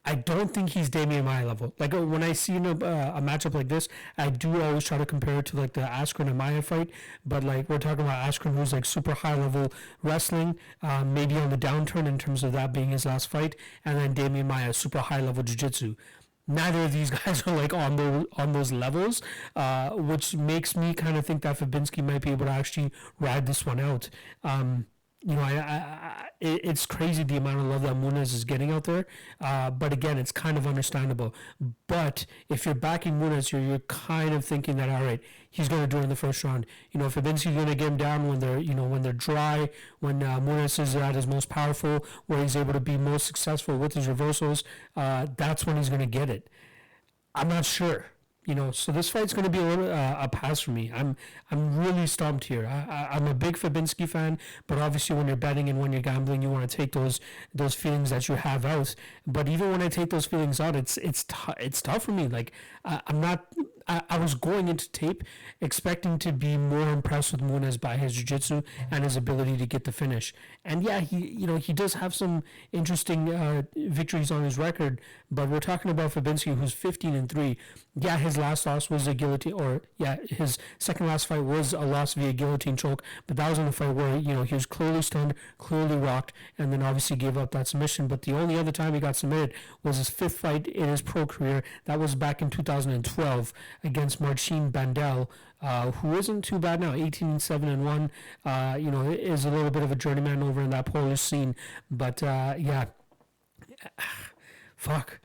I don't think he's Damian Maia level. Like, when I see a matchup like this, I do always try to compare it to like the Askren and Maia fight. But like, we're talking about Askren, who's like super high level wrestling, maybe on the downturn in terms of that being his last fight, and then Damian Maia, super high level jiu-jitsu. Neither of these guys are like on those levels, which makes me kind of think that Fabinski might be able to actually ride this one out. It's crazy the amount of love that Muniz is getting out there. But again, it's kind of understandable. But if you're backing Muniz, you're kind of thinking that, all right, he's going to do it in the first round. Fabinski's going to get him down when they're dry, when Muniz is at his most powerful, where he's able to be most successful with his reversals. That's when he's going to get it. I'm not sure. So this fight's going to be a little a pass for me. I'm really stumped here. I'm a big Fabinski fan, but obviously when you're betting and when you're gambling, you want to take those feelings that you have out. But even when I take those feelings out, it's tough for me. Like, I'm not. I was going into tape expecting to be more impressed with Muniz by his jiu-jitsu and his ability to get the finish. And yeah, he does have some interesting victories on his record, but we're talking about Fabinski, who's 15-3. Yeah, his last loss was a guillotine, his second last fight was a loss via guillotine choke, but that was in a fight where, he was clearly stunned, clearly rocked, and then obviously gave up that submission. But the only other time he got submitted was his 5th fight in his pro career. That was back in 2012 against Marcin Bandel, who isn't too bad now, 18-7-1. Is a little bit of a journeyman over in that Polish scene. But fuck.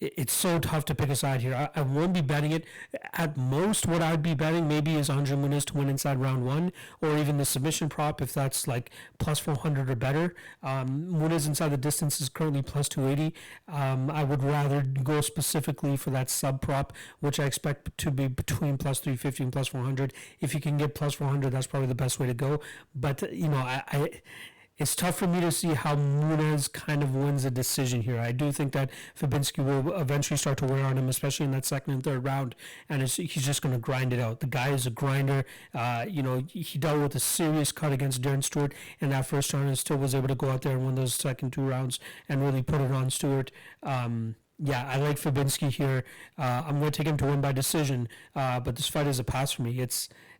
It's so tough to pick a side here. I won't be betting it. At most, what I'd be betting maybe is Andre Muniz to win inside round 1, or even the submission prop if that's like plus 400 or better. Muniz inside the distance is currently plus 280. I would rather go specifically for that sub prop, which I expect to be between plus 350 and plus 400. If you can get plus 400, that's probably the best way to go. But, it's tough for me to see how Muniz kind of wins a decision here. I do think that Fabinski will eventually start to wear on him, especially in that second and third round, and he's just going to grind it out. The guy is a grinder. He dealt with a serious cut against Darren Stewart in that first round and still was able to go out there and win those second 2 rounds and really put it on Stewart. I like Fabinski here. I'm going to take him to win by decision, but this fight is a pass for me.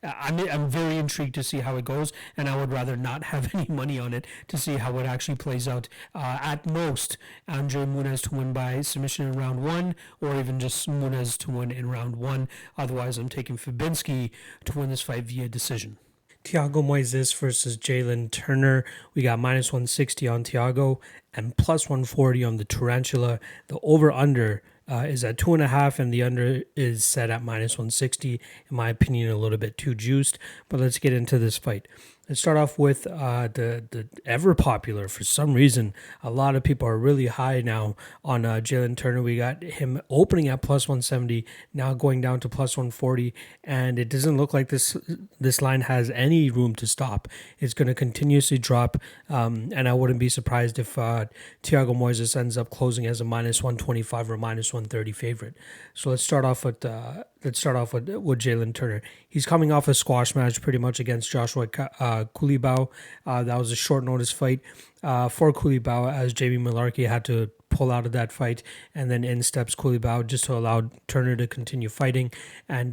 I'm very intrigued to see how it goes, and I would rather not have any money on it to see how it actually plays out. At most, Andre Muniz to win by submission in round 1, or even just Muniz to win in round 1. Otherwise, I'm taking Fabinski to win this fight via decision. Thiago Moises versus Jailin Turner. We got minus 160 on Thiago and plus 140 on the Tarantula. The over-under is at 2.5, and the under is set at minus 160. In my opinion, a little bit too juiced, but let's get into this fight. Let's start off with the ever popular, for some reason, a lot of people are really high now on Jailin Turner. We got him opening at plus 170, now going down to plus 140, and it doesn't look like this line has any room to stop. It's going to continuously drop, and I wouldn't be surprised if Thiago Moises ends up closing as a minus 125 or minus 130 favorite. So let's start off with the let's start off with Jalen Turner. He's coming off a squash match pretty much against Joshua Kulibao. That was a short notice fight for Kulibao, as Jamie Malarkey had to pull out of that fight, and then in steps Kulibao just to allow Turner to continue fighting. And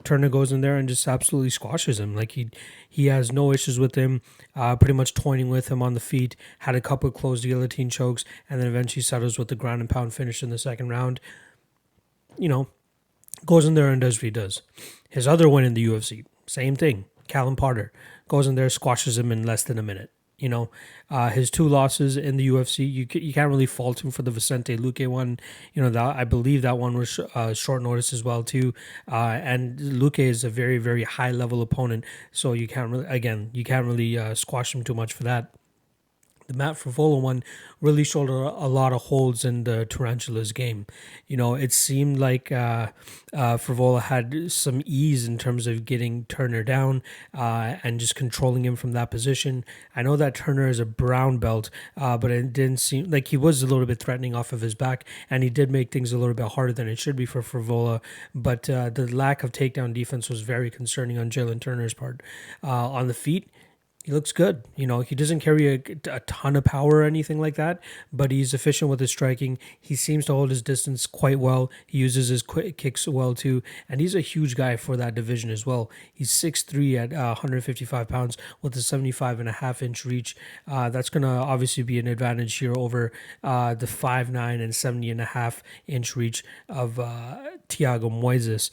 Turner goes in there and just absolutely squashes him. Like he has no issues with him, pretty much toying with him on the feet, had a couple of closed guillotine chokes, and then eventually settles with the ground and pound finish in the second round. Goes in there and does what he does. His other win in the UFC, same thing. Callum Potter goes in there, squashes him in less than a minute. His two losses in the UFC, you can't really fault him for the Vicente Luque one. That I believe that one was short notice as well too. And Luque is a very, very high level opponent, so you can't really squash him too much for that. The Matt Frevola one really showed a lot of holes in the Tarantula's game. It seemed like Frevola had some ease in terms of getting Turner down and just controlling him from that position. I know that Turner is a brown belt, but it didn't seem like he was a little bit threatening off of his back, and he did make things a little bit harder than it should be for Frevola. But the lack of takedown defense was very concerning on Jalen Turner's part. On the feet, he looks good. He doesn't carry a ton of power or anything like that, but he's efficient with his striking. He seems to hold his distance quite well. He uses his quick kicks well too, and he's a huge guy for that division as well. He's 6'3" at 155 pounds with a 75.5-inch reach. That's going to obviously be an advantage here over the 5'9" and 70.5-inch reach of Thiago Moises.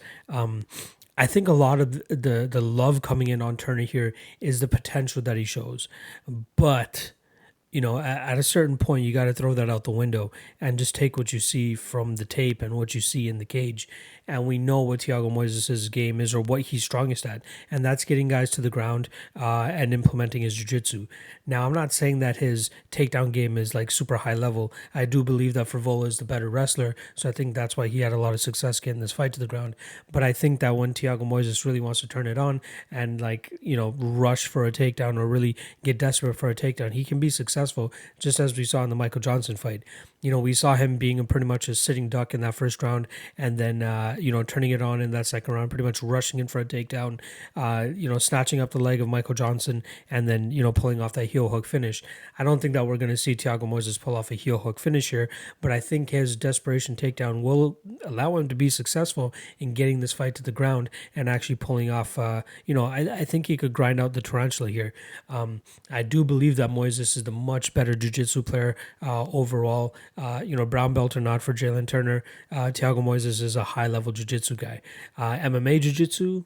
I think a lot of the love coming in on Turner here is the potential that he shows. But, at a certain point, you got to throw that out the window and just take what you see from the tape and what you see in the cage. And we know what Thiago Moises' game is, or what he's strongest at, and that's getting guys to the ground and implementing his jiu-jitsu. Now, I'm not saying that his takedown game is like super high level. I do believe that Frevola is the better wrestler, so I think that's why he had a lot of success getting this fight to the ground. But I think that when Thiago Moises really wants to turn it on and rush for a takedown or really get desperate for a takedown, he can be successful, just as we saw in the Michael Johnson fight. We saw him being pretty much a sitting duck in that first round, and then turning it on in that second round, pretty much rushing in for a takedown, snatching up the leg of Michael Johnson, and then pulling off that heel hook finish. I don't think that we're going to see Thiago Moises pull off a heel hook finish here, but I think his desperation takedown will allow him to be successful in getting this fight to the ground and actually pulling off. I think he could grind out the tarantula here. I do believe that Moises is the much better jiu-jitsu player overall. Brown belt or not for Jalen Turner, Thiago Moises is a high-level jiu-jitsu guy. MMA jiu-jitsu,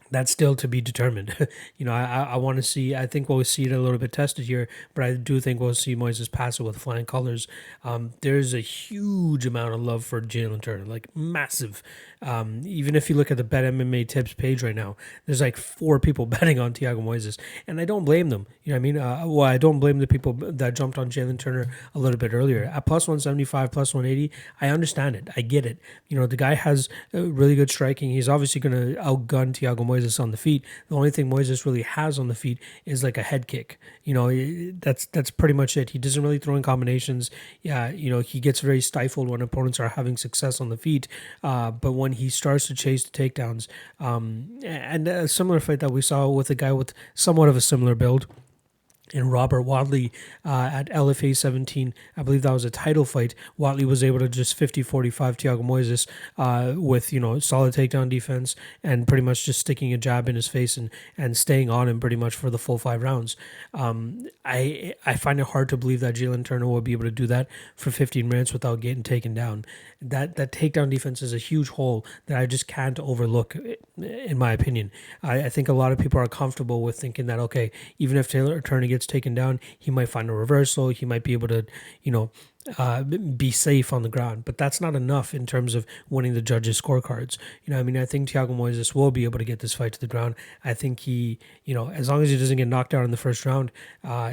that's still to be determined. I want to see, I think we'll see it a little bit tested here, but I do think we'll see Moises pass it with flying colors. There's a huge amount of love for Jalen Turner, like massive. Even if you look at the Bet MMA tips page right now, there's like 4 people betting on Thiago Moises, and I don't blame them. I don't blame the people that jumped on Jalen Turner a little bit earlier. At plus 175, plus 180, I understand it. I get it. The guy has really good striking. He's obviously going to outgun Thiago Moises on the feet. The only thing Moises really has on the feet is like a head kick. That's pretty much it. He doesn't really throw in combinations. Yeah, he gets very stifled when opponents are having success on the feet. But when he starts to chase the takedowns, and a similar fight that we saw with a guy with somewhat of a similar build in Robert Wadley at LFA 17, I believe that was a title fight. Wadley was able to just 50-45 Thiago Moises with, solid takedown defense and pretty much just sticking a jab in his face and staying on him pretty much for the full 5 rounds. I find it hard to believe that Jalen Turner will be able to do that for 15 minutes without getting taken down. That takedown defense is a huge hole that I just can't overlook, in my opinion. I think a lot of people are comfortable with thinking that, okay, even if Turner gets taken down, he might find a reversal, he might be able to, be safe on the ground, but that's not enough in terms of winning the judges' scorecards. I think Thiago Moises will be able to get this fight to the ground. I think he, as long as he doesn't get knocked out in the first round,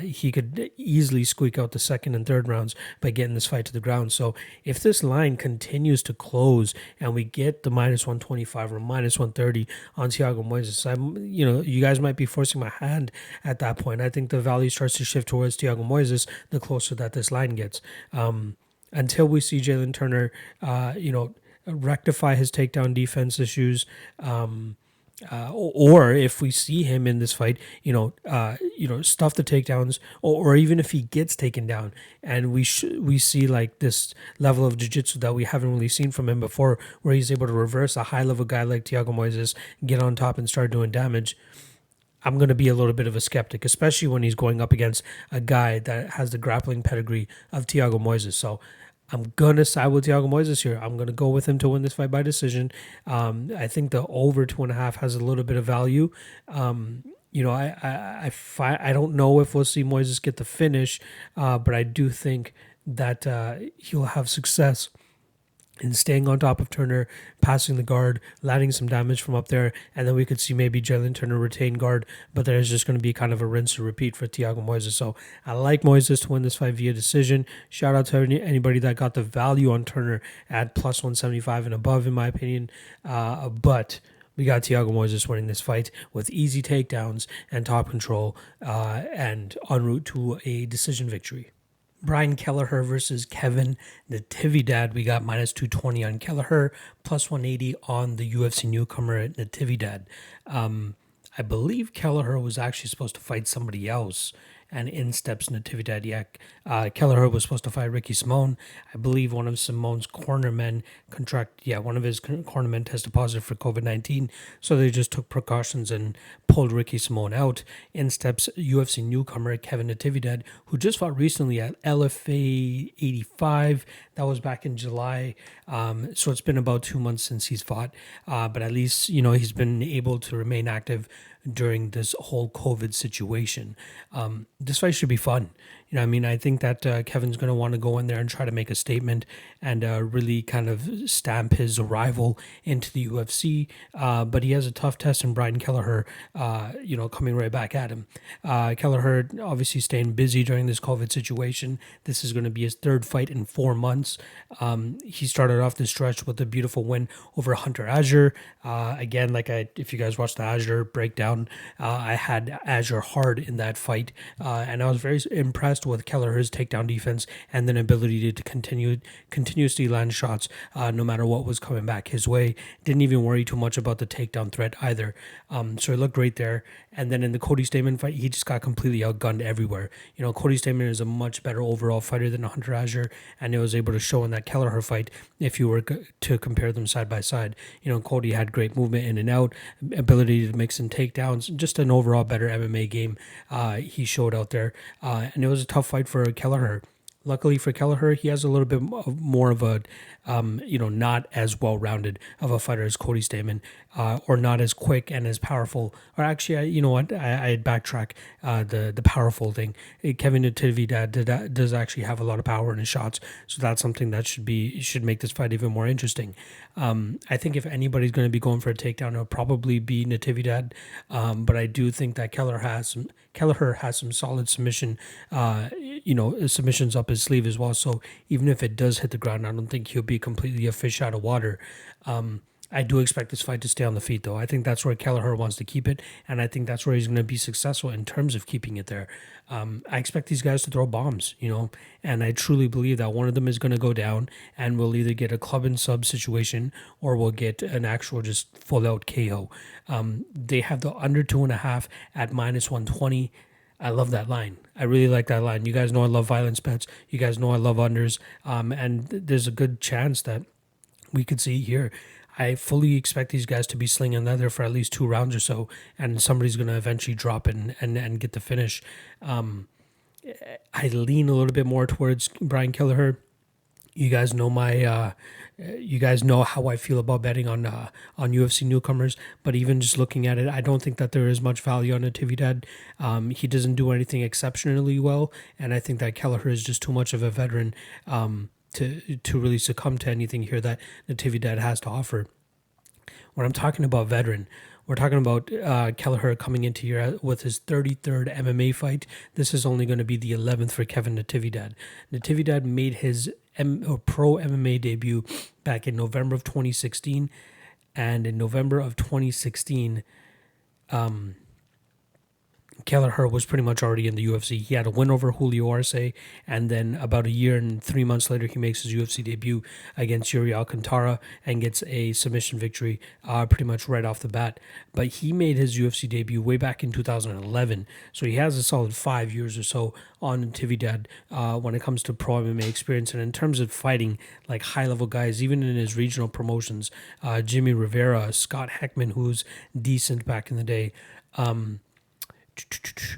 he could easily squeak out the second and third rounds by getting this fight to the ground. So if this line continues to close and we get the minus 125 or minus 130 on Thiago Moises, you guys might be forcing my hand at that point. I think the value starts to shift towards Thiago Moises the closer that this line gets. Until we see Jalen Turner, rectify his takedown defense issues. Or if we see him in this fight, stuff the takedowns, or even if he gets taken down, and we see like this level of jiu-jitsu that we haven't really seen from him before, where he's able to reverse a high-level guy like Thiago Moises, get on top and start doing damage. I'm going to be a little bit of a skeptic, especially when he's going up against a guy that has the grappling pedigree of Thiago Moises. So I'm going to side with Thiago Moises here. I'm going to go with him to win this fight by decision. I think the over 2.5 has a little bit of value. I don't know if we'll see Moises get the finish, but I do think that he'll have success and staying on top of Turner, passing the guard, landing some damage from up there, and then we could see maybe Jailin Turner retain guard, but there's just going to be kind of a rinse and repeat for Thiago Moises. So I like Moises to win this fight via decision. Shout out to anybody that got the value on Turner at plus 175 and above, in my opinion. But we got Thiago Moises winning this fight with easy takedowns and top control, and en route to a decision victory. Brian Kelleher versus Kevin Natividad. We got minus 220 on Kelleher, plus 180 on the UFC newcomer at Natividad. I believe Kelleher was actually supposed to fight somebody else, and in steps Natividad. Kelleher was supposed to fight Ricky Simone. I believe one of Simone's cornermen one of his cornermen tested positive for COVID-19, so they just took precautions and pulled Ricky Simone out. In steps UFC newcomer Kevin Natividad, who just fought recently at LFA 85. That was back in July. So it's been about 2 months since he's fought, but at least he's been able to remain active during this whole COVID situation. This fight should be fun. I think that Kevin's going to want to go in there and try to make a statement and really kind of stamp his arrival into the UFC. But he has a tough test in Brian Kelleher, coming right back at him. Kelleher obviously staying busy during this COVID situation. This is going to be his third fight in 4 months. He started off this stretch with a beautiful win over Hunter Azure. Again, if you guys watched the Azure breakdown, I had Azure hard in that fight, and I was very impressed with Kelleher's takedown defense and then ability to continuously land shots no matter what was coming back his way. Didn't even worry too much about the takedown threat either. So he looked great there. And then in the Cody Stamann fight, he just got completely outgunned everywhere. Cody Stamann is a much better overall fighter than Hunter Azure, and it was able to show in that Kelleher fight if you were to compare them side by side. Cody had great movement in and out, ability to mix in takedowns, just an overall better MMA game he showed out there. And it was a tough fight for Kelleher. Luckily for Kelleher, he has a little bit more of a, not as well-rounded of a fighter as Cody Stamann, or not as quick and as powerful. Or actually, I'd backtrack the powerful thing. Kevin Natividad does actually have a lot of power in his shots, so that's something that should make this fight even more interesting. I think if anybody's going to be going for a takedown, it'll probably be Natividad, but I do think that Kelleher has some solid submissions up his sleeve as well. So even if it does hit the ground, I don't think he'll be completely a fish out of water. I do expect this fight to stay on the feet, though. I think that's where Kelleher wants to keep it, and I think that's where he's going to be successful in terms of keeping it there. I expect these guys to throw bombs, and I truly believe that one of them is going to go down, and we'll either get a club and sub situation or we'll get an actual just full-out KO. They have the under 2.5 at minus 120. I love that line. I really like that line. You guys know I love violence bets. You guys know I love unders. And there's a good chance that we could see here. I fully expect these guys to be slinging leather for at least 2 rounds or so, and somebody's going to eventually drop and get the finish. I lean a little bit more towards Brian Kelleher. You guys know you guys know how I feel about betting on UFC newcomers, but even just looking at it, I don't think that there is much value on Natividad. He doesn't do anything exceptionally well, and I think that Kelleher is just too much of a veteran to really succumb to anything here that Natividad has to offer. When I'm talking about veteran, we're talking about Kelleher coming into here with his 33rd MMA fight. This is only going to be the 11th for Kevin Natividad. Natividad made his pro MMA debut back in November of 2016, and in November of 2016, Kelleher was pretty much already in the UFC. He had a win over Julio Arce, and then about a year and 3 months later, he makes his UFC debut against Yuri Alcantara and gets a submission victory pretty much right off the bat. But he made his UFC debut way back in 2011, so he has a solid 5 years or so on Natividad when it comes to pro MMA experience. And in terms of fighting like high-level guys, even in his regional promotions, Jimmy Rivera, Scott Heckman, who's decent back in the day,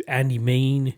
Andy Main,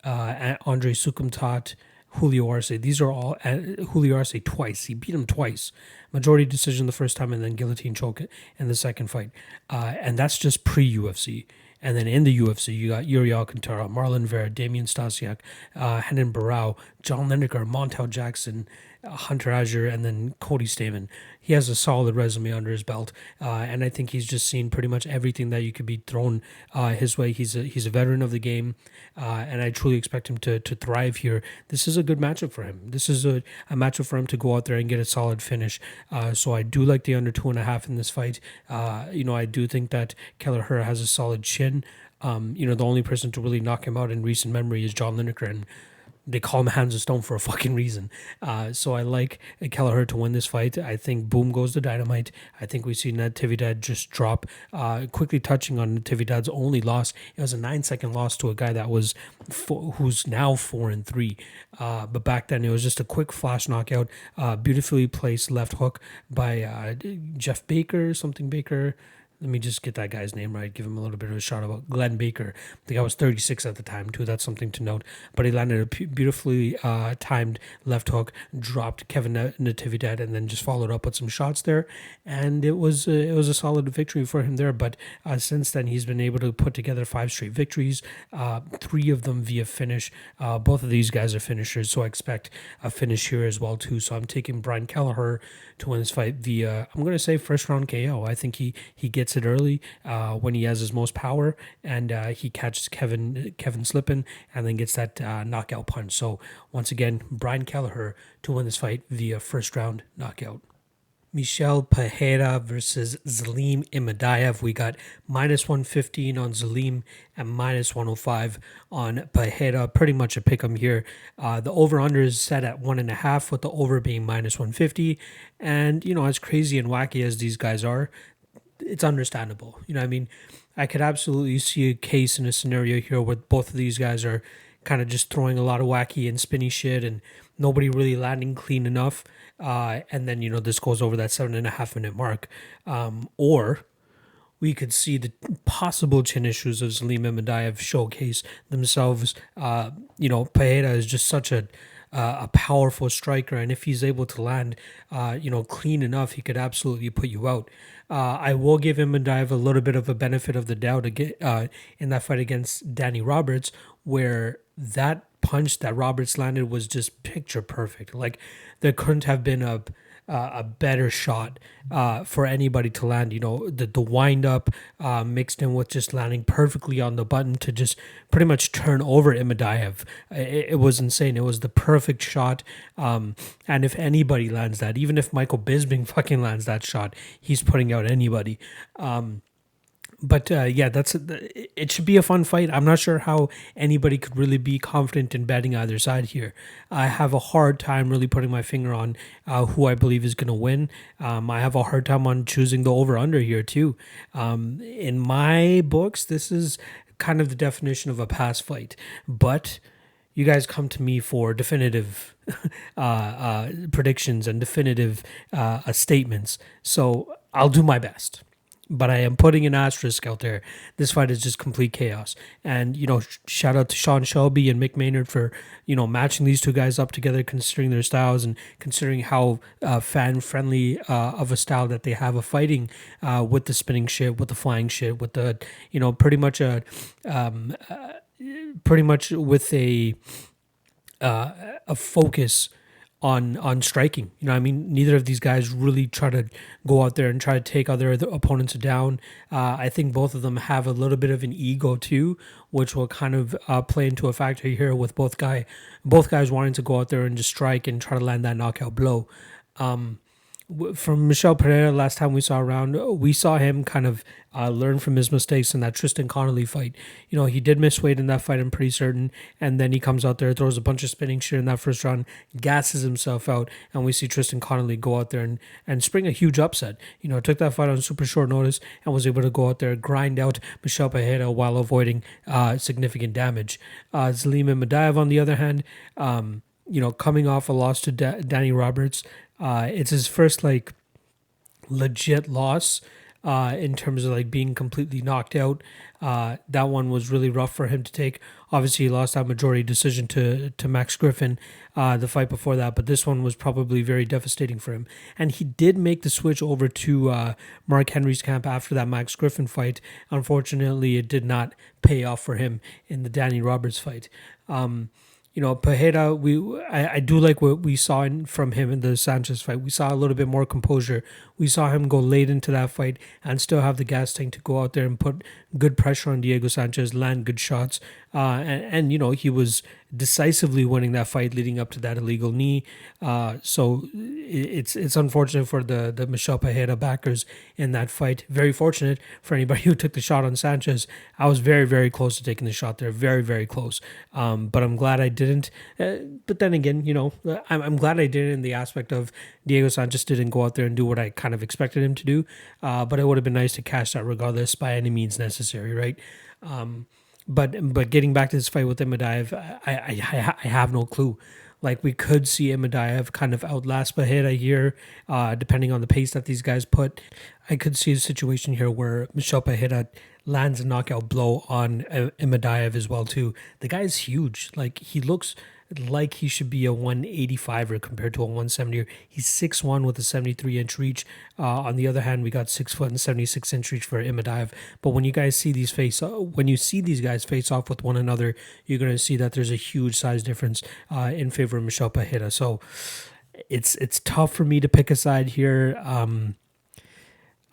Andre Sukumtat, Julio Arce. These are all Julio Arce twice. He beat him twice. Majority decision the first time and then guillotine choke in the second fight. And that's just pre-UFC. And then in the UFC, you got Yuri Alcantara, Marlon Vera, Damian Stasiak, Henan Barao, John Lineker, Montel Jackson, Hunter Azure, and then Cody Stamen. He has a solid resume under his belt, and I think he's just seen pretty much everything that you could be thrown his way. He's a veteran of the game, and I truly expect him to thrive here. This is a good matchup for him. This is a matchup for him to go out there and get a solid finish. So I do like the under 2.5 in this fight. I do think that Kelleher has a solid chin. The only person to really knock him out in recent memory is John Lineker, and they call him Hands of Stone for a fucking reason. So I like Kelleher to win this fight. I think boom goes the dynamite. I think we see Natividad just drop. Quickly touching on Natividad's only loss, it was a 9-second loss to a guy that was who's now 4-3. But back then it was just a quick flash knockout. Beautifully placed left hook by Jeff Baker, something Baker. Let me just get that guy's name right, give him a little bit of a shout out. Glenn Baker. The guy was 36 at the time, too. That's something to note. But he landed a beautifully timed left hook, dropped Kevin Natividad, and then just followed up with some shots there. And it was a solid victory for him there. But since then, he's been able to put together 5 straight victories, 3 of them via finish. Both of these guys are finishers, so I expect a finish here as well, too. So I'm taking Brian Kelleher to win this fight via, I'm going to say, first round KO. I think he gets it early when he has his most power, and he catches Kevin slipping and then gets that knockout punch. So once again, Brian Kelleher to win this fight via first round knockout. Michel Pereira versus Zelim Imadaev. We got -115 on Zelim and -105 on Pereira. Pretty much a pick 'em here. The over-under is set at 1.5, with the over being -150. And, as crazy and wacky as these guys are, it's understandable. I mean, I could absolutely see a case in a scenario here where both of these guys are kind of just throwing a lot of wacky and spinny shit and nobody really landing clean enough. And then, this goes over that 7.5-minute mark. Or we could see the possible chin issues of Zelim Imadaev showcase themselves. Pereira is just such a powerful striker, and if he's able to land, clean enough, he could absolutely put you out. I will give Imadaev a little bit of a benefit of the doubt in that fight against Danny Roberts, where that punch that Roberts landed was just picture perfect. Like, there couldn't have been a better shot for anybody to land. The wind up mixed in with just landing perfectly on the button to just pretty much turn over Imadaev. It was insane. It was the perfect shot. And if anybody lands that, even if Michael Bisping fucking lands that shot, he's putting out anybody. But it should be a fun fight. I'm not sure how anybody could really be confident in betting either side here. I have a hard time really putting my finger on who I believe is going to win. I have a hard time on choosing the over-under here too. In my books, this is kind of the definition of a pass fight. But you guys come to me for definitive predictions and definitive statements. So I'll do my best. But I am putting an asterisk out there. This fight is just complete chaos. And, shout out to Sean Shelby and Mick Maynard for, matching these two guys up together, considering their styles and considering how fan-friendly of a style that they have of fighting with the spinning shit, with the flying shit, with the, pretty much with a focus on striking. Neither of these guys really try to go out there and try to take other opponents down. I think both of them have a little bit of an ego too, which will kind of play into a factor here with both guys wanting to go out there and just strike and try to land that knockout blow. from Michel Pereira last time we saw around, we saw him kind of learn from his mistakes in that Tristan Connolly fight. He did miss weight in that fight, I'm pretty certain. And then he comes out there, throws a bunch of spinning shit in that first round, gasses himself out, and we see Tristan Connolly go out there and spring a huge upset. Took that fight on super short notice and was able to go out there, grind out Michel Pereira while avoiding significant damage. Zelim Imadaev, on the other hand, coming off a loss to Danny Roberts, it's his first legit loss in terms of being completely knocked out. That one was really rough for him to take. Obviously, he lost that majority decision to Max Griffin the fight before that, but this one was probably very devastating for him. And he did make the switch over to Mark Henry's camp after that Max Griffin fight. Unfortunately, it did not pay off for him in the Danny Roberts fight. Pereira, I do like what we saw from him in the Sanchez fight. We saw a little bit more composure. We saw him go late into that fight and still have the gas tank to go out there and put good pressure on Diego Sanchez, land good shots. And he was decisively winning that fight leading up to that illegal knee. So it's unfortunate for the Michel Pereira backers in that fight. Very fortunate for anybody who took the shot on Sanchez. I was very, very close to taking the shot there. Very, very close. But I'm glad I didn't. But then again, I'm glad I didn't in the aspect of Diego Sanchez didn't go out there and do what I kind of expected him to do. But it would have been nice to cash that regardless by any means necessary, right? But getting back to this fight with Imadaev, I have no clue. We could see Imadaev kind of outlast Pereira here, depending on the pace that these guys put. I could see a situation here where Michel Pereira lands a knockout blow on Imadaev as well too. The guy is huge. He looks like he should be a 185er compared to a 170er. He's 6'1" with a 73-inch reach. On the other hand, we got 6 foot and 76-inch reach for Imadaev. But when you see these guys face off with one another, you're going to see that there's a huge size difference in favor of Michel Pereira. So it's tough for me to pick a side here.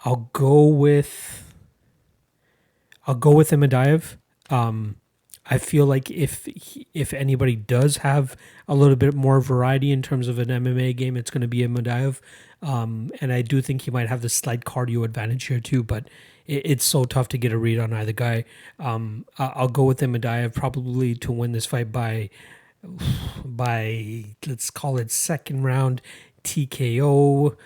I'll go with Imadaev. I feel like if anybody does have a little bit more variety in terms of an MMA game, it's going to be Imadaev. And I do think he might have the slight cardio advantage here too, but it's so tough to get a read on either guy. I'll go with Imadaev probably to win this fight by let's call it second round TKO,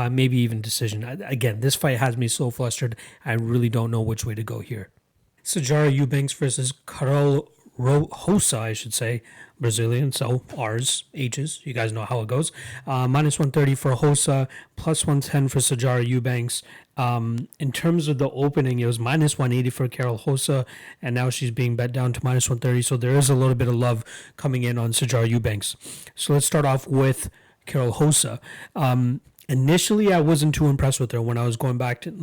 maybe even decision. Again, this fight has me so flustered. I really don't know which way to go here. Sijara Eubanks versus Karol Rosa, I should say, Brazilian, so R's, H's, you guys know how it goes. Minus 130 for Rosa, plus 110 for Sijara Eubanks. In terms of the opening, it was minus 180 for Karol Rosa, and now she's being bet down to minus 130, so there is a little bit of love coming in on Sijara Eubanks. So let's start off with Karol Rosa. Initially, I wasn't too impressed with her when I was going back to,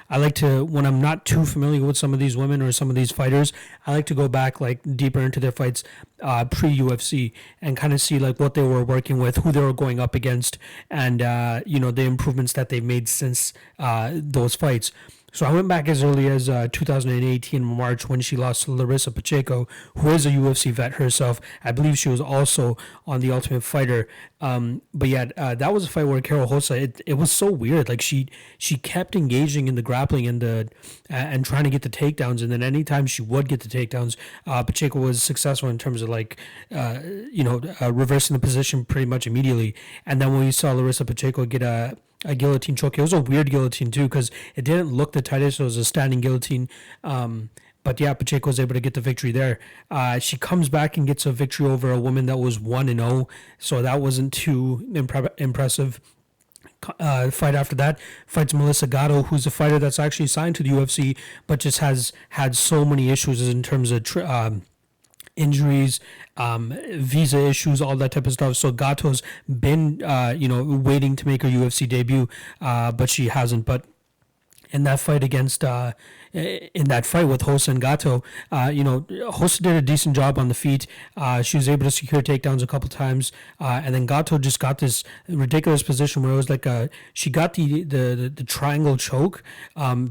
I like to, when I'm not too familiar with some of these women or some of these fighters, I like to go back deeper into their fights pre-UFC and kind of see what they were working with, who they were going up against, and, the improvements that they've made since those fights. So I went back as early as 2018 March when she lost to Larissa Pacheco, who is a UFC vet herself. I believe she was also on The Ultimate Fighter. But yeah, that was a fight where Karol Rosa, it was so weird. She kept engaging in the grappling and trying to get the takedowns, and then anytime she would get the takedowns, Pacheco was successful in terms of reversing the position pretty much immediately. And then when we saw Larissa Pacheco get a guillotine choke. It was a weird guillotine too because it didn't look the tightest. It was a standing guillotine. But yeah, Pacheco was able to get the victory there. She comes back and gets a victory over a woman that was 1-0. So that wasn't too impressive. Fight after that, fights Melissa Gatto, who's a fighter that's actually signed to the UFC, but just has had so many issues in terms of injuries, visa issues, all that type of stuff. So Gatto's been, waiting to make her UFC debut, but she hasn't. But in that fight with Rosa and Gatto, Rosa did a decent job on the feet. She was able to secure takedowns a couple times, and then Gatto just got this ridiculous position where it was she got the triangle choke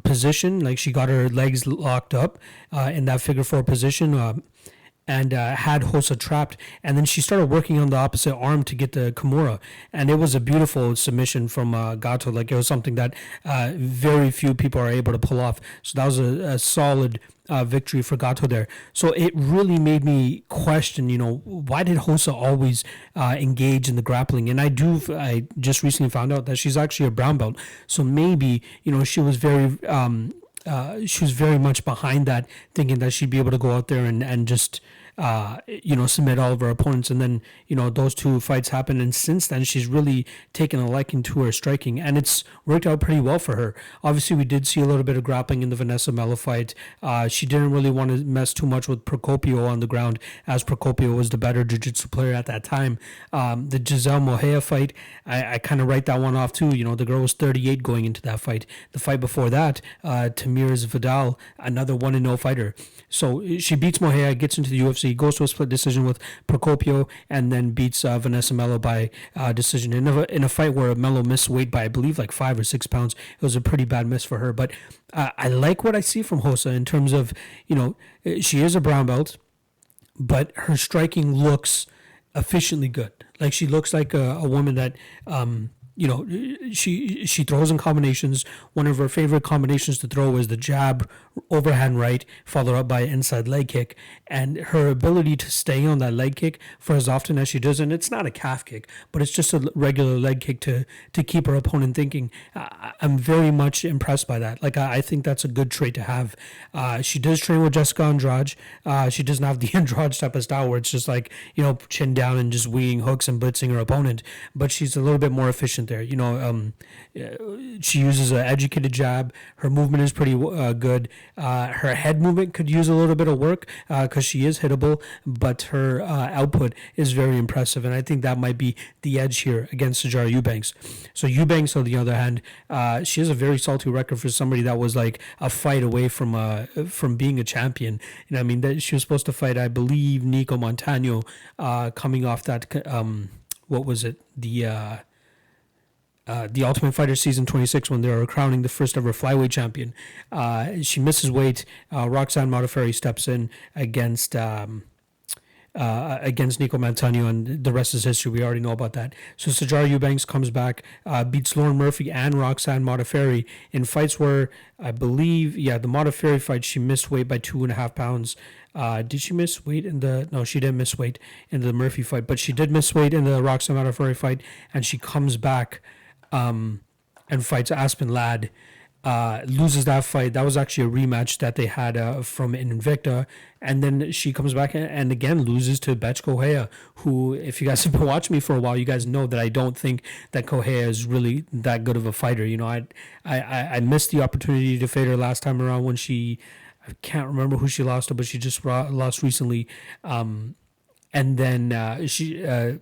position, she got her legs locked up in that figure four position. and had Rosa trapped, and then she started working on the opposite arm to get the Kimura, and it was a beautiful submission from Gato. Like, it was something that very few people are able to pull off. So that was a solid victory for Gato there. So it really made me question, why did Rosa always engage in the grappling? And I just recently found out that she's actually a brown belt. So maybe, she was very much behind that, thinking that she'd be able to go out there and just submit all of her opponents. And then, those two fights happened. And since then, she's really taken a liking to her striking, and it's worked out pretty well for her. Obviously, we did see a little bit of grappling in the Vanessa Mello fight. She didn't really want to mess too much with Procopio on the ground, as Procopio was the better jiu-jitsu player at that time. The Giselle Mohea fight, I kind of write that one off too. The girl was 38 going into that fight. The fight before that, Tamir Vidal, another 1-0 fighter. So she beats Mohea, gets into the UFC, goes to a split decision with Procopio, and then beats Vanessa Mello by decision in a fight where Mello missed weight by, I believe, like 5 or 6 pounds. It was a pretty bad miss for her. But I like what I see from Rosa in terms of, she is a brown belt, but her striking looks efficiently good. Like, she looks like a woman that she throws in combinations. One of her favorite combinations to throw is the jab, overhand right, followed up by an inside leg kick. And her ability to stay on that leg kick for as often as she does, and it's not a calf kick, but it's just a regular leg kick to keep her opponent thinking. I'm very much impressed by that. Like, I think that's a good trait to have. She does train with Jessica Andrade. She doesn't have the Andrade type of style where it's just like, chin down and just winging hooks and blitzing her opponent, but she's a little bit more efficient there. She uses an educated jab. Her movement is pretty good. Her head movement could use a little bit of work because she is hittable, but her output is very impressive, and I think that might be the edge here against Sijara Eubanks. So Eubanks, on the other hand, she has a very salty record for somebody that was like a fight away from being a champion. She was supposed to fight, I believe, Nico Montano, coming off that what was it, the Ultimate Fighter Season 26, when they were crowning the first ever flyweight champion. She misses weight. Roxanne Modafferi steps in against Nico Montano, and the rest is history. We already know about that. So Sijara Eubanks comes back, beats Lauren Murphy and Roxanne Modafferi in fights where, I believe, the Modafferi fight, she missed weight by 2.5 pounds. Did she miss weight no, she didn't miss weight in the Murphy fight, but she did miss weight in the Roxanne Modafferi fight, and she comes back and fights Aspen Ladd, loses that fight. That was actually a rematch that they had from Invicta, and then she comes back and again loses to Betch Correia, who, if you guys have been watching me for a while, you guys know that I don't think that Correia is really that good of a fighter. I missed the opportunity to fade her last time around when I can't remember who she lost to, but she just lost recently. And then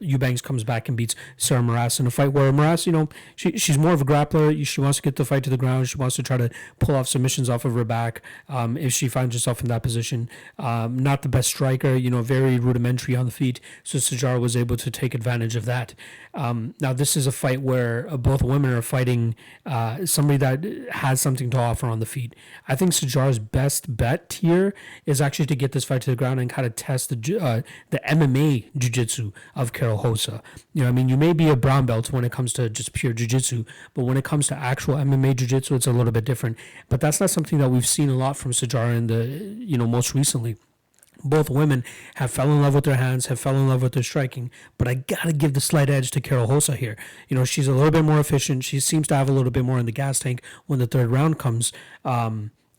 Eubanks comes back and beats Sarah Moras in a fight where Moras, she's more of a grappler. She wants to get the fight to the ground. She wants to try to pull off submissions off of her back if she finds herself in that position. Not the best striker, very rudimentary on the feet. So Sijara was able to take advantage of that. Now, this is a fight where both women are fighting somebody that has something to offer on the feet. I think Sijara's best bet here is actually to get this fight to the ground and kind of test the MMA jiu-jitsu of Karol Rosa. You may be a brown belt when it comes to just pure jiu-jitsu, but when it comes to actual MMA jiu-jitsu, it's a little bit different. But that's not something that we've seen a lot from Sijara in the, most recently. Both women have fell in love with their hands, have fell in love with their striking, but I gotta give the slight edge to Karol Rosa here. She's a little bit more efficient. She seems to have a little bit more in the gas tank when the third round comes.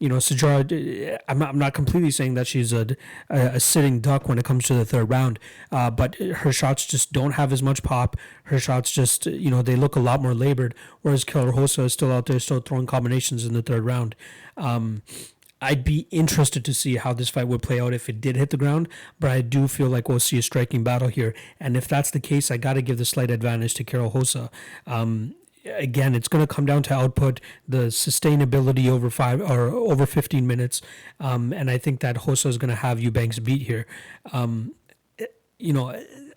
Sijara, I'm not completely saying that she's a sitting duck when it comes to the third round, but her shots just don't have as much pop. Her shots just, they look a lot more labored, whereas Karol Rosa is still out there, still throwing combinations in the third round. I'd be interested to see how this fight would play out if it did hit the ground, but I do feel like we'll see a striking battle here, and if that's the case, I got to give the slight advantage to Karol Rosa. Again, it's going to come down to output, the sustainability over 15 minutes, and I think that Rosa is going to have Eubanks beat here.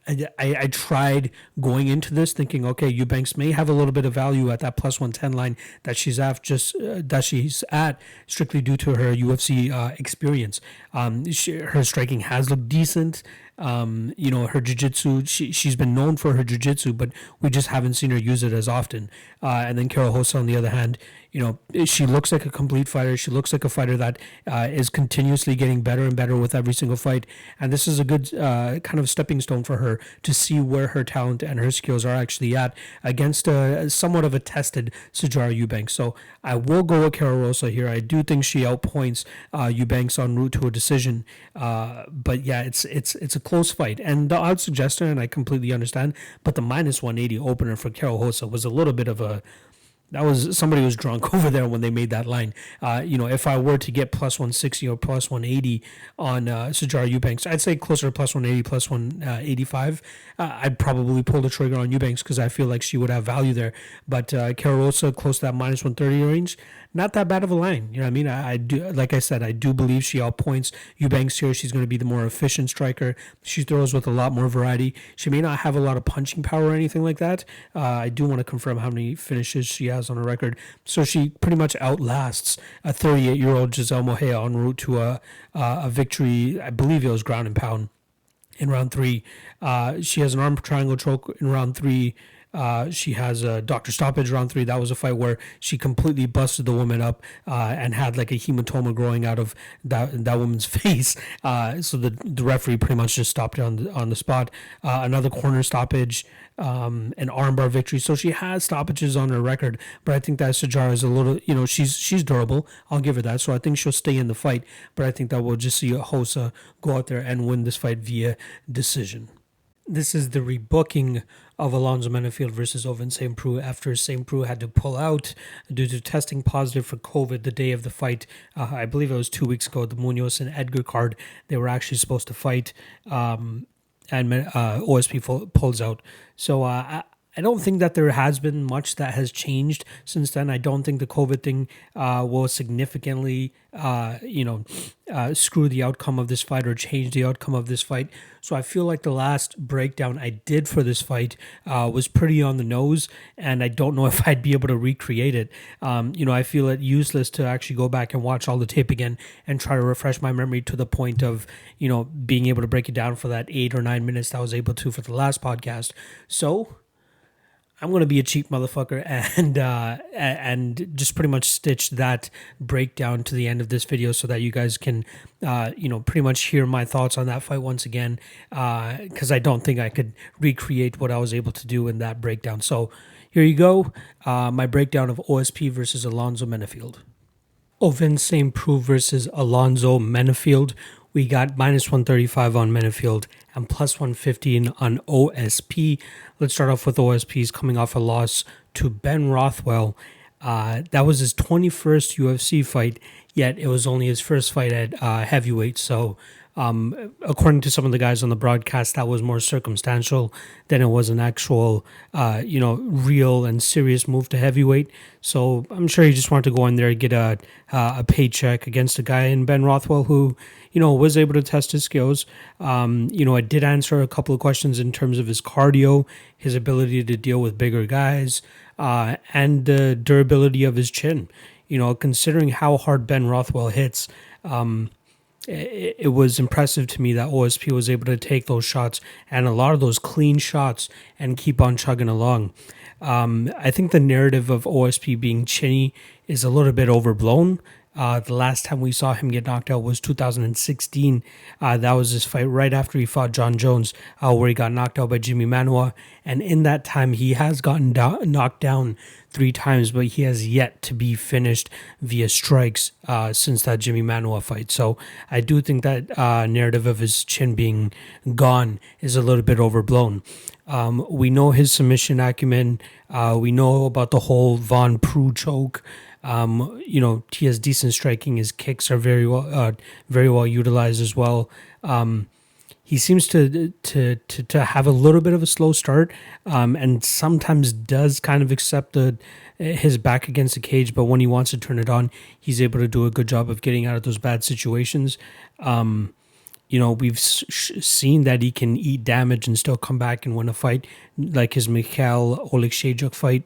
I tried going into this thinking, okay, Eubanks may have a little bit of value at that plus 110 line that she's at, strictly due to her UFC experience. Her striking has looked decent. Her jiu-jitsu, she's been known for her jiu-jitsu, but we just haven't seen her use it as often. And then Karol Rosa, on the other hand, she looks like a complete fighter. She looks like a fighter that is continuously getting better and better with every single fight. And this is a good kind of stepping stone for her to see where her talent and her skills are actually at against somewhat of a tested Sijara Eubanks. So I will go with Karol Rosa here. I do think she outpoints Eubanks en route to a decision. But yeah, it's a close fight. And the odds suggest her, and I completely understand, but the minus 180 opener for Karol Rosa was a little bit of a... somebody was drunk over there when they made that line. If I were to get plus 160 or plus 180 on Sijara Eubanks, I'd say closer to plus 180, plus 185. I'd probably pull the trigger on Eubanks because I feel like she would have value there. But Karol Rosa close to that minus 130 range, not that bad of a line. You know what I mean? I do, like I said, I do believe she outpoints Eubanks here. She's going to be the more efficient striker. She throws with a lot more variety. She may not have a lot of punching power or anything like that. I do want to confirm how many finishes she has on her record. So she pretty much outlasts a 38-year-old Giselle Mojia en route to a victory. I believe it was ground and pound in round 3. She has an arm triangle choke in round 3. She has a doctor stoppage round 3. That was a fight where she completely busted the woman up and had like a hematoma growing out of that woman's face. So the referee pretty much just stopped her on the spot. Another corner stoppage, an armbar victory. So she has stoppages on her record, but I think that Sijara is a little, she's durable. I'll give her that. So I think she'll stay in the fight, but I think that we'll just see Rosa go out there and win this fight via decision. This is the rebooking of Alonzo Menifield versus Ovince Preux after Preux had to pull out due to testing positive for COVID the day of the fight. I believe it was 2 weeks ago. The Muniz and Edgar card, they were actually supposed to fight, and OSP pulls out. So I don't think that there has been much that has changed since then. I don't think the COVID thing will significantly, screw the outcome of this fight or change the outcome of this fight. So I feel like the last breakdown I did for this fight was pretty on the nose, and I don't know if I'd be able to recreate it. I feel it useless to actually go back and watch all the tape again and try to refresh my memory to the point of, being able to break it down for that 8 or 9 minutes that I was able to for the last podcast. So I'm going to be a cheap motherfucker and just pretty much stitch that breakdown to the end of this video so that you guys can, pretty much hear my thoughts on that fight once again, because I don't think I could recreate what I was able to do in that breakdown. So here you go, my breakdown of OSP versus Alonzo Menifield. Ovince Preux versus Alonzo Menifield. We got minus 135 on Menifield and plus 115 on OSP. Let's start off with OSP's coming off a loss to Ben Rothwell. That was his 21st UFC fight, yet it was only his first fight at heavyweight. So according to some of the guys on the broadcast, that was more circumstantial than it was an actual, real and serious move to heavyweight. So I'm sure he just wanted to go in there and get a paycheck against a guy in Ben Rothwell who, was able to test his skills. I did answer a couple of questions in terms of his cardio, his ability to deal with bigger guys, and the durability of his chin. Considering how hard Ben Rothwell hits, it was impressive to me that OSP was able to take those shots and a lot of those clean shots and keep on chugging along. I think the narrative of OSP being chinny is a little bit overblown. The last time we saw him get knocked out was 2016. That was his fight right after he fought John Jones, where he got knocked out by Jimmy Manuwa. And in that time, he has gotten knocked down 3 times, but he has yet to be finished via strikes since that Jimmy Manuwa fight. So I do think that narrative of his chin being gone is a little bit overblown. We know his submission acumen. We know about the whole Von Preux choke. He has decent striking. His kicks are very well utilized as well. He seems to have a little bit of a slow start, and sometimes does kind of accept his back against the cage. But when he wants to turn it on, he's able to do a good job of getting out of those bad situations. we've seen that he can eat damage and still come back and win a fight, like his Michel Oleksiejczuk fight.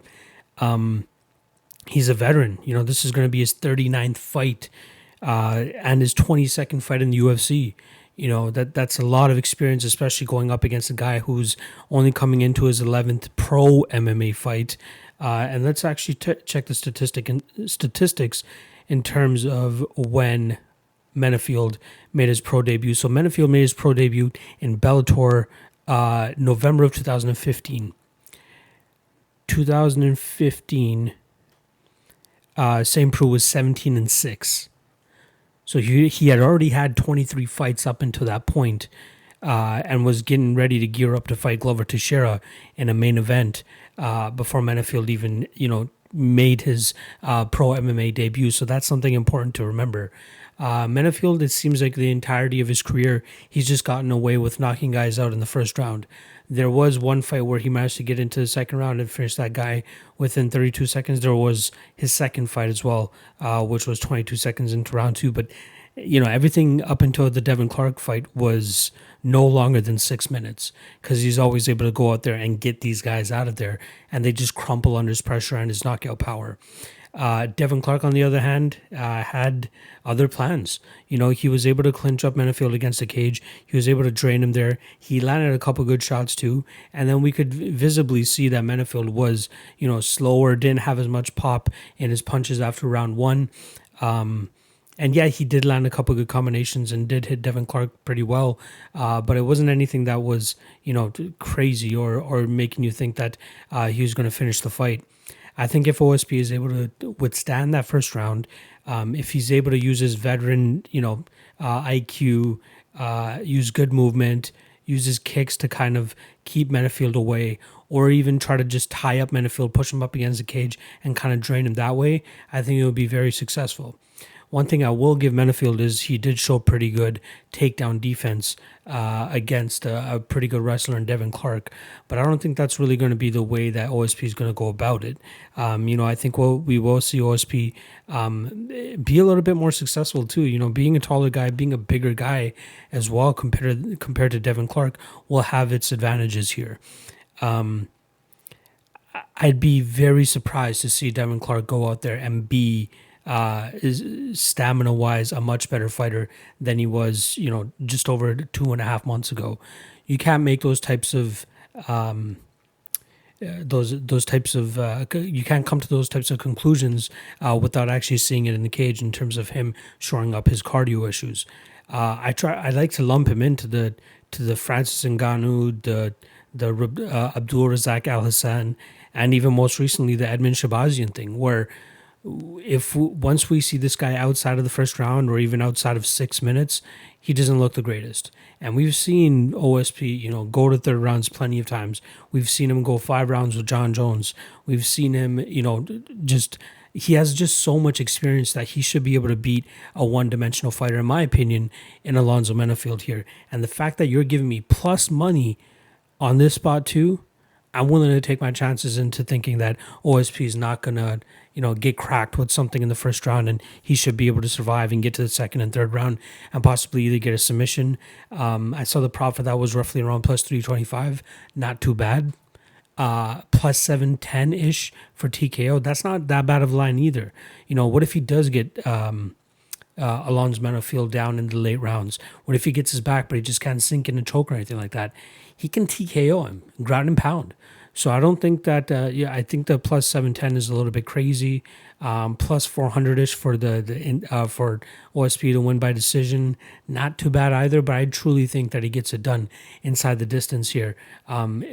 He's a veteran. This is going to be his 39th fight and his 22nd fight in the UFC. That's a lot of experience, especially going up against a guy who's only coming into his 11th pro MMA fight. And let's actually check the statistics in terms of when Menifield made his pro debut. So Menifield made his pro debut in Bellator November of 2015. 2015, St. Preux was 17-6. So he had already had 23 fights up until that point, and was getting ready to gear up to fight Glover Teixeira in a main event before Menifield even, made his pro MMA debut. So that's something important to remember. Menifield, it seems like the entirety of his career, he's just gotten away with knocking guys out in the first round. There was one fight where he managed to get into the second round and finish that guy within 32 seconds. There was his second fight as well, which was 22 seconds into round 2. But, everything up until the Devin Clark fight was no longer than 6 minutes, because he's always able to go out there and get these guys out of there, and they just crumple under his pressure and his knockout power. Devin Clark, on the other hand, had other plans. He was able to clinch up Menifield against the cage. He was able to drain him there. He landed a couple good shots too. And then we could visibly see that Menifield was, slower, didn't have as much pop in his punches after round 1. And yeah, he did land a couple good combinations and did hit Devin Clark pretty well. But it wasn't anything that was, crazy or making you think that he was going to finish the fight. I think if OSP is able to withstand that first round, if he's able to use his veteran, IQ, use good movement, use his kicks to kind of keep Menifield away, or even try to just tie up Menifield, push him up against the cage, and kind of drain him that way, I think it would be very successful. One thing I will give Menifield is he did show pretty good takedown defense against a pretty good wrestler in Devin Clark, but I don't think that's really going to be the way that OSP is going to go about it. I think we will see OSP be a little bit more successful too. Being a taller guy, being a bigger guy as well compared to Devin Clark will have its advantages here. I'd be very surprised to see Devin Clark go out there and be is stamina-wise a much better fighter than he was, just over 2.5 months ago. You can't make those types of you can't come to those types of conclusions without actually seeing it in the cage in terms of him shoring up his cardio issues. I like to lump him into the Francis Ngannou, the Abdul Razak Al Hassan, and even most recently the Edmund Shabazian thing, where once we see this guy outside of the first round or even outside of 6 minutes, he doesn't look the greatest. And we've seen OSP, go to third rounds plenty of times. We've seen him go 5 rounds with John Jones. We've seen him, he has just so much experience that he should be able to beat a one-dimensional fighter, in my opinion, in Alonzo Menifield here. And the fact that you're giving me plus money on this spot too, I'm willing to take my chances into thinking that OSP is not going to, get cracked with something in the first round, and he should be able to survive and get to the second and third round and possibly either get a submission. I saw the prop for that was roughly around plus 325. Not too bad. Plus 710-ish for TKO. That's not that bad of a line either. What if he does get Alonzo Menifield down in the late rounds? What if he gets his back, but he just can't sink in a choke or anything like that? He can TKO him, ground and pound. So I don't think that, I think the plus 710 is a little bit crazy. Plus 400-ish for for OSP to win by decision. Not too bad either, but I truly think that he gets it done inside the distance here.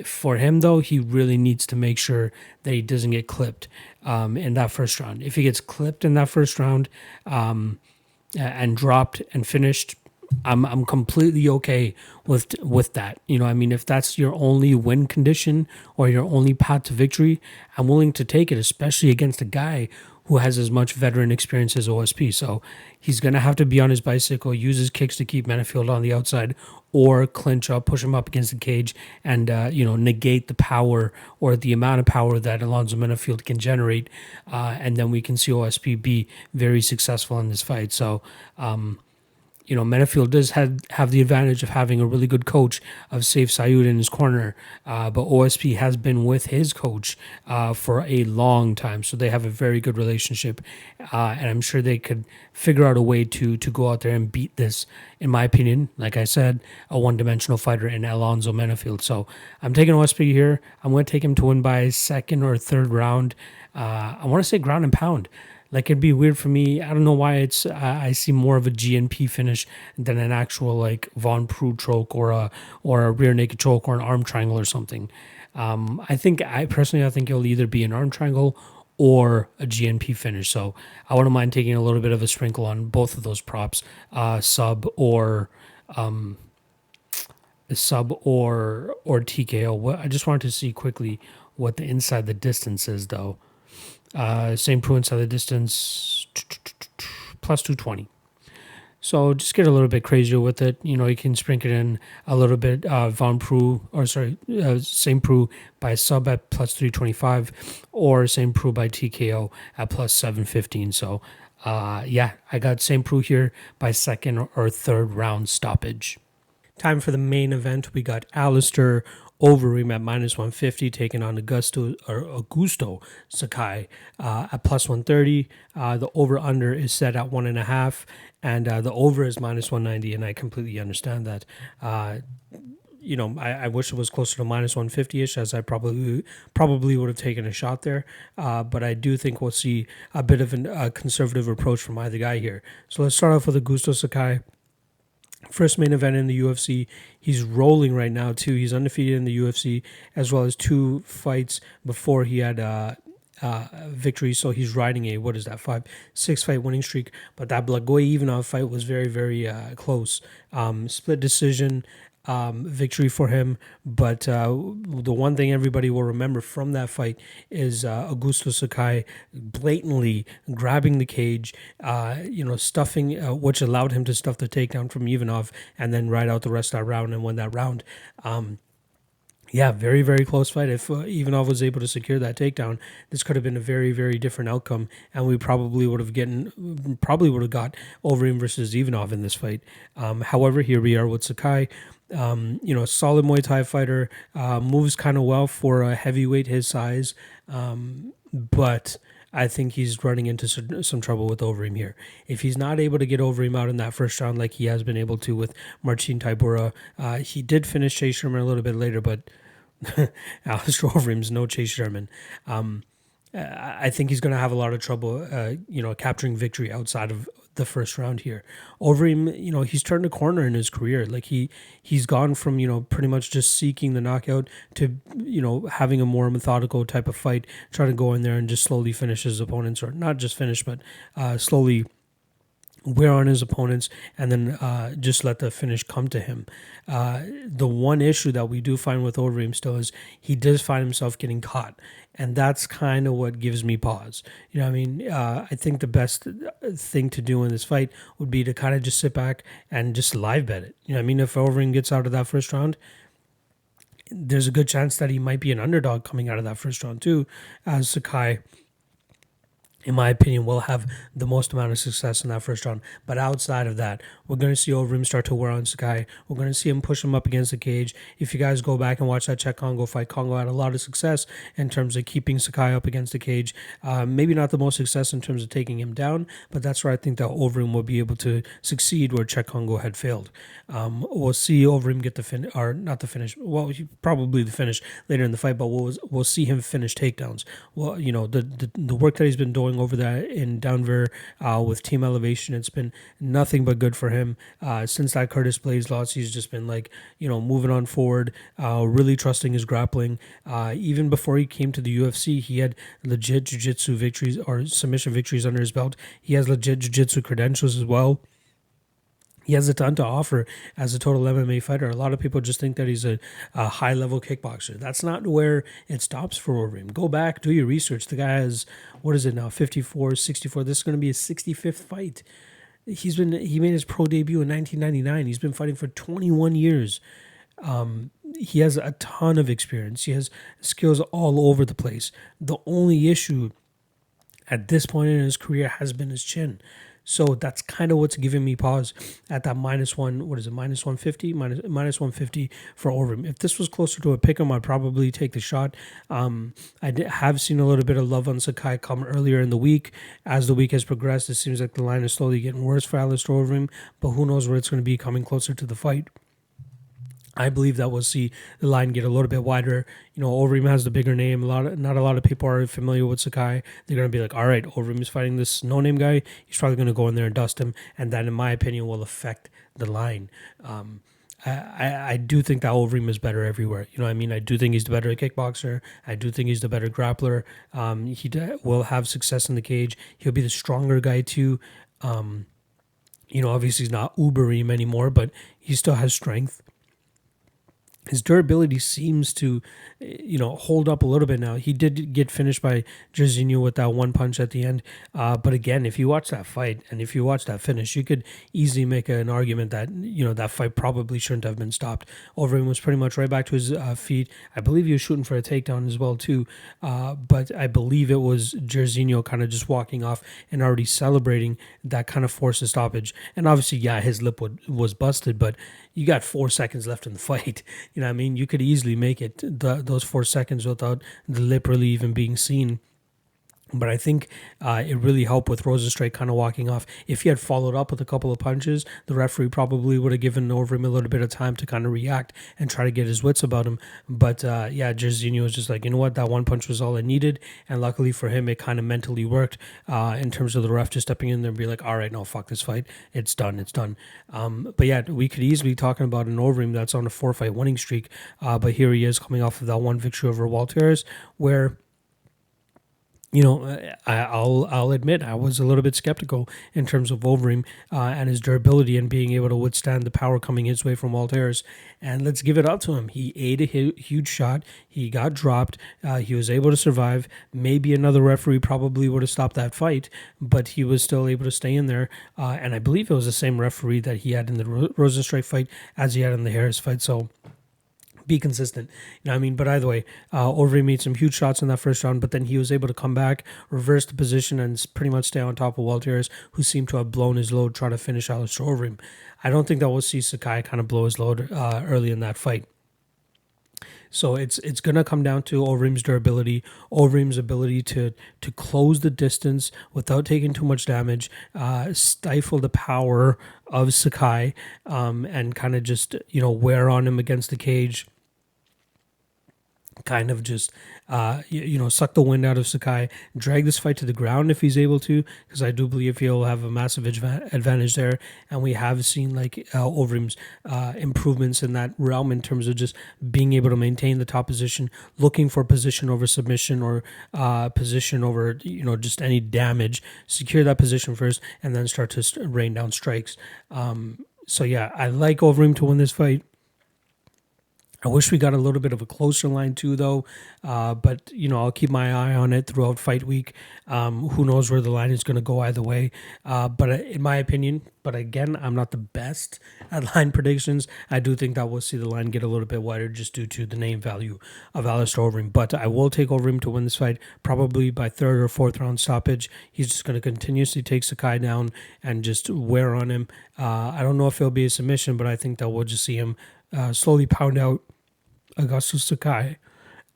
For him, though, he really needs to make sure that he doesn't get clipped in that first round. If he gets clipped in that first round and dropped and finished, I'm completely okay with that. If that's your only win condition or your only path to victory, I'm willing to take it, especially against a guy who has as much veteran experience as OSP. So he's going to have to be on his bicycle, use his kicks to keep Menifield on the outside, or clinch up, push him up against the cage, and negate the power or the amount of power that Alonzo Menifield can generate, and then we can see OSP be very successful in this fight. So Menifield does have the advantage of having a really good coach of Saif Sayoud in his corner, but OSP has been with his coach for a long time, so they have a very good relationship, and I'm sure they could figure out a way to go out there and beat this, in my opinion, like I said, a one-dimensional fighter in Alonzo Menifield. So I'm taking OSP here. I'm going to take him to win by second or third round. I want to say ground and pound. Like, it'd be weird for me. I don't know why I see more of a GNP finish than an actual like Von Preux choke or a rear naked choke or an arm triangle or something. I think it'll either be an arm triangle or a GNP finish. So I wouldn't mind taking a little bit of a sprinkle on both of those props, sub or TKO. I just wanted to see quickly what the inside the distance is though. Same Preux inside the distance, plus 220. So just get a little bit crazier with it. You can sprinkle in a little bit same Preux by sub at plus 325 or same Preux by TKO at plus 715. So I got same Preux here by second or third round stoppage. Time for the main event. We got Alistair Overeem at minus 150, taking on Augusto Sakai at plus 130. The over-under is set at 1.5, and the over is minus 190, and I completely understand that. I wish it was closer to minus 150-ish, as I probably would have taken a shot there. But I do think we'll see a bit of a conservative approach from either guy here. So let's start off with Augusto Sakai. First main event in the UFC. He's rolling right now, too. He's undefeated in the UFC, as well as 2 fights before he had victory. So he's riding a, 5-6 fight winning streak. But that Blagoy Ivanov fight was very, very close. Split decision victory for him. But the one thing everybody will remember from that fight is Augusto Sakai blatantly grabbing the cage, stuffing, which allowed him to stuff the takedown from Ivanov and then ride out the rest of that round and win that round. Very, very close fight. If Ivanov was able to secure that takedown, this could have been a very, very different outcome, and we probably would have got Overeem versus Ivanov in this fight. However, here we are with Sakai. Solid Muay Thai fighter, moves kind of well for a heavyweight his size, but I think he's running into some trouble with Overeem here. If he's not able to get Overeem out in that first round like he has been able to with Marcin Tybura, he did finish Chase Sherman a little bit later, but Alistair Overeem's no Chase Sherman. I think he's going to have a lot of trouble, capturing victory outside of the first round here. Overeem, he's turned a corner in his career. Like he's gone from, pretty much just seeking the knockout to, having a more methodical type of fight, trying to go in there and just slowly finish his opponents, or not just finish, but slowly wear on his opponents and then just let the finish come to him. The one issue that we do find with Overeem still is he does find himself getting caught, and that's kind of what gives me pause. I think the best thing to do in this fight would be to kind of just sit back and just live bet it. If Overeem gets out of that first round, there's a good chance that he might be an underdog coming out of that first round too, as Sakai, in my opinion, will have the most amount of success in that first round. But outside of that, we're going to see Overeem start to wear on Sakai. We're going to see him push him up against the cage. If you guys go back and watch that Czech Congo fight, Congo had a lot of success in terms of keeping Sakai up against the cage. Maybe not the most success in terms of taking him down, but that's where I think that Overeem will be able to succeed where Czech Congo had failed. We'll see Overeem get the finish, or not the finish, well, probably the finish later in the fight, but we'll see him finish takedowns. Well, the work that he's been doing over there in Denver with Team Elevation, it's been nothing but good for him. Since that Curtis Blades loss, he's just been moving on forward, really trusting his grappling. Even before he came to the UFC, he had legit jiu-jitsu victories or submission victories under his belt. He has legit jiu-jitsu credentials as well. He has a ton to offer as a total MMA fighter. A lot of people just think that he's a high-level kickboxer. That's not where it stops for Overeem. Go back, do your research. The guy has, 54, 64. This is going to be his 65th fight. He made his pro debut in 1999. He's been fighting for 21 years. He has a ton of experience. He has skills all over the place. The only issue at this point in his career has been his chin. So that's kind of what's giving me pause at that minus one. What is it? Minus 150, minus 150 for Overeem. If this was closer to a pick 'em, I'd probably take the shot. Have seen a little bit of love on Sakai come earlier in the week. As the week has progressed, it seems like the line is slowly getting worse for Alistair Overeem, but who knows where it's going to be coming closer to the fight. I believe that we'll see the line get a little bit wider. Overeem has the bigger name. Not a lot of people are familiar with Sakai. They're going to be like, all right, Overeem is fighting this no-name guy. He's probably going to go in there and dust him. And that, in my opinion, will affect the line. I do think that Overeem is better everywhere. I do think he's the better kickboxer. I do think he's the better grappler. He will have success in the cage. He'll be the stronger guy too. Obviously he's not Overeem anymore, but he still has strength. His durability seems to, hold up a little bit now. He did get finished by Jairzinho with that one punch at the end. But again, if you watch that fight and if you watch that finish, you could easily make an argument that, that fight probably shouldn't have been stopped. Overeem was pretty much right back to his feet. I believe he was shooting for a takedown as well, too. But I believe it was Jairzinho kind of just walking off and already celebrating that kind of forced a stoppage. And obviously, yeah, his lip was busted, but you got 4 seconds left in the fight. You could easily make it those 4 seconds without the lip really even being seen. But I think it really helped with Rosa straight kind of walking off. If he had followed up with a couple of punches, the referee probably would have given Overeem a little bit of time to kind of react and try to get his wits about him. But Jairzinho was just like, you know what, that one punch was all I needed. And luckily for him, it kind of mentally worked in terms of the ref just stepping in there and be like, all right, no, fuck this fight. It's done. But yeah, we could easily be talking about an Overeem that's on a 4-fight winning streak. But here he is coming off of that one victory over Walters where... I'll admit I was a little bit skeptical in terms of Overeem and his durability and being able to withstand the power coming his way from Walters. And let's give it up to him. He ate a huge shot. He got dropped. He was able to survive. Maybe another referee probably would have stopped that fight, but he was still able to stay in there. And I believe it was the same referee that he had in the Rosa Strike fight as he had in the Harris fight. So be consistent. But either way, Overeem made some huge shots in that first round, but then he was able to come back, reverse the position, and pretty much stay on top of Walters, who seemed to have blown his load trying to finish Alistair Overeem. I don't think that we'll see Sakai kind of blow his load early in that fight. So it's going to come down to Overeem's durability, Overeem's ability to close the distance without taking too much damage, stifle the power of Sakai, and kind of just, wear on him against the cage. Kind of just, suck the wind out of Sakai, drag this fight to the ground if he's able to, because I do believe he'll have a massive advantage there. And we have seen Overeem's improvements in that realm in terms of just being able to maintain the top position, looking for position over submission or position over, just any damage, secure that position first, and then start to rain down strikes. So yeah, I like Overeem to win this fight. I wish we got a little bit of a closer line too, though. But, I'll keep my eye on it throughout fight week. Who knows where the line is going to go either way. But in my opinion, but again, I'm not the best at line predictions. I do think that we'll see the line get a little bit wider just due to the name value of Alistair Overeem. But I will take Overeem to win this fight, probably by 3rd or 4th round stoppage. He's just going to continuously take Sakai down and just wear on him. I don't know if it'll be a submission, but I think that we'll just see him slowly pound out Augustus Sakai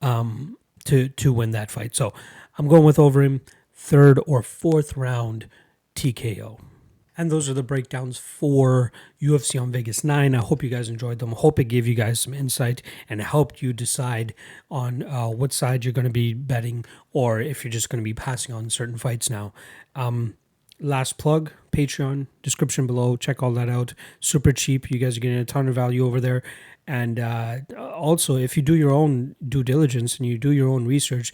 to win that fight. So I'm going with Overeem, 3rd or 4th round TKO. And those are the breakdowns for UFC on Vegas 9. I hope you guys enjoyed them. I hope it gave you guys some insight and helped you decide on what side you're going to be betting or if you're just going to be passing on certain fights now. Last plug, Patreon, description below. Check all that out. Super cheap. You guys are getting a ton of value over there. And also, if you do your own due diligence and you do your own research,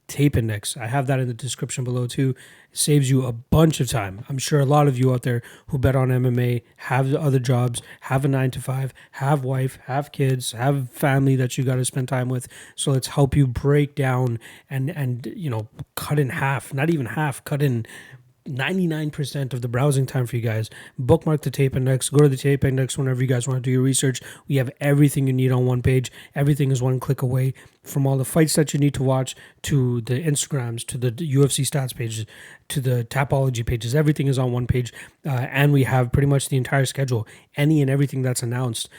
Tape Index, I have that in the description below too. It saves you a bunch of time. I'm sure a lot of you out there who bet on MMA have other jobs, have a 9 to 5, have wife, have kids, have family that you got to spend time with. So let's help you break down and cut in half, not even half, cut in 99% of the browsing time for you guys. Bookmark the Tape Index. Go to the Tape Index whenever you guys want to do your research. We have everything you need on one page. Everything is one click away. from all the fights that you need to watch, to the Instagrams, to the UFC stats pages, to the Tapology pages. Everything is on one page, and we have pretty much the entire schedule. Any and everything that's announced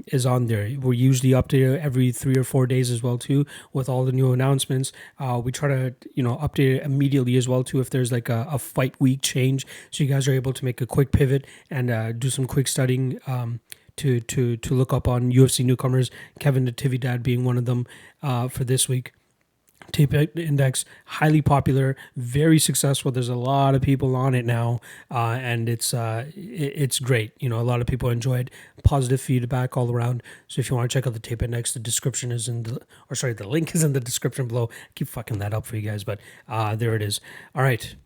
is on there. We usually update every 3 or 4 days as well too, with all the new announcements. We try to update it immediately as well too if there's like a fight week change, so you guys are able to make a quick pivot and do some quick studying. To look up on UFC newcomers, Kevin Natividad being one of them for this week. Tape Index, highly popular, very successful. There's a lot of people on it now, and it's great. A lot of people enjoy it. Positive feedback all around. So if you want to check out the Tape Index, the description is the link is in the description below. I keep fucking that up for you guys, but there it is. All right,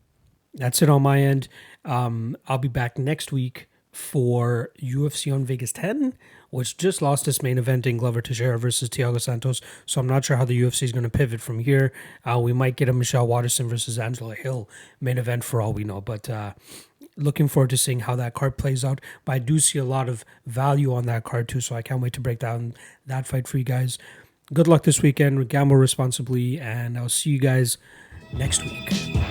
that's it on my end. I'll be back next week for UFC on Vegas 10, which just lost its main event in Glover Teixeira versus Thiago Santos. So I'm not sure how the UFC is going to pivot from here. We might get a Michel Waterson versus Angela Hill main event for all we know. But looking forward to seeing how that card plays out. But I do see a lot of value on that card too, so I can't wait to break down that fight for you guys. Good luck this weekend. Gamble responsibly, and I'll see you guys next week.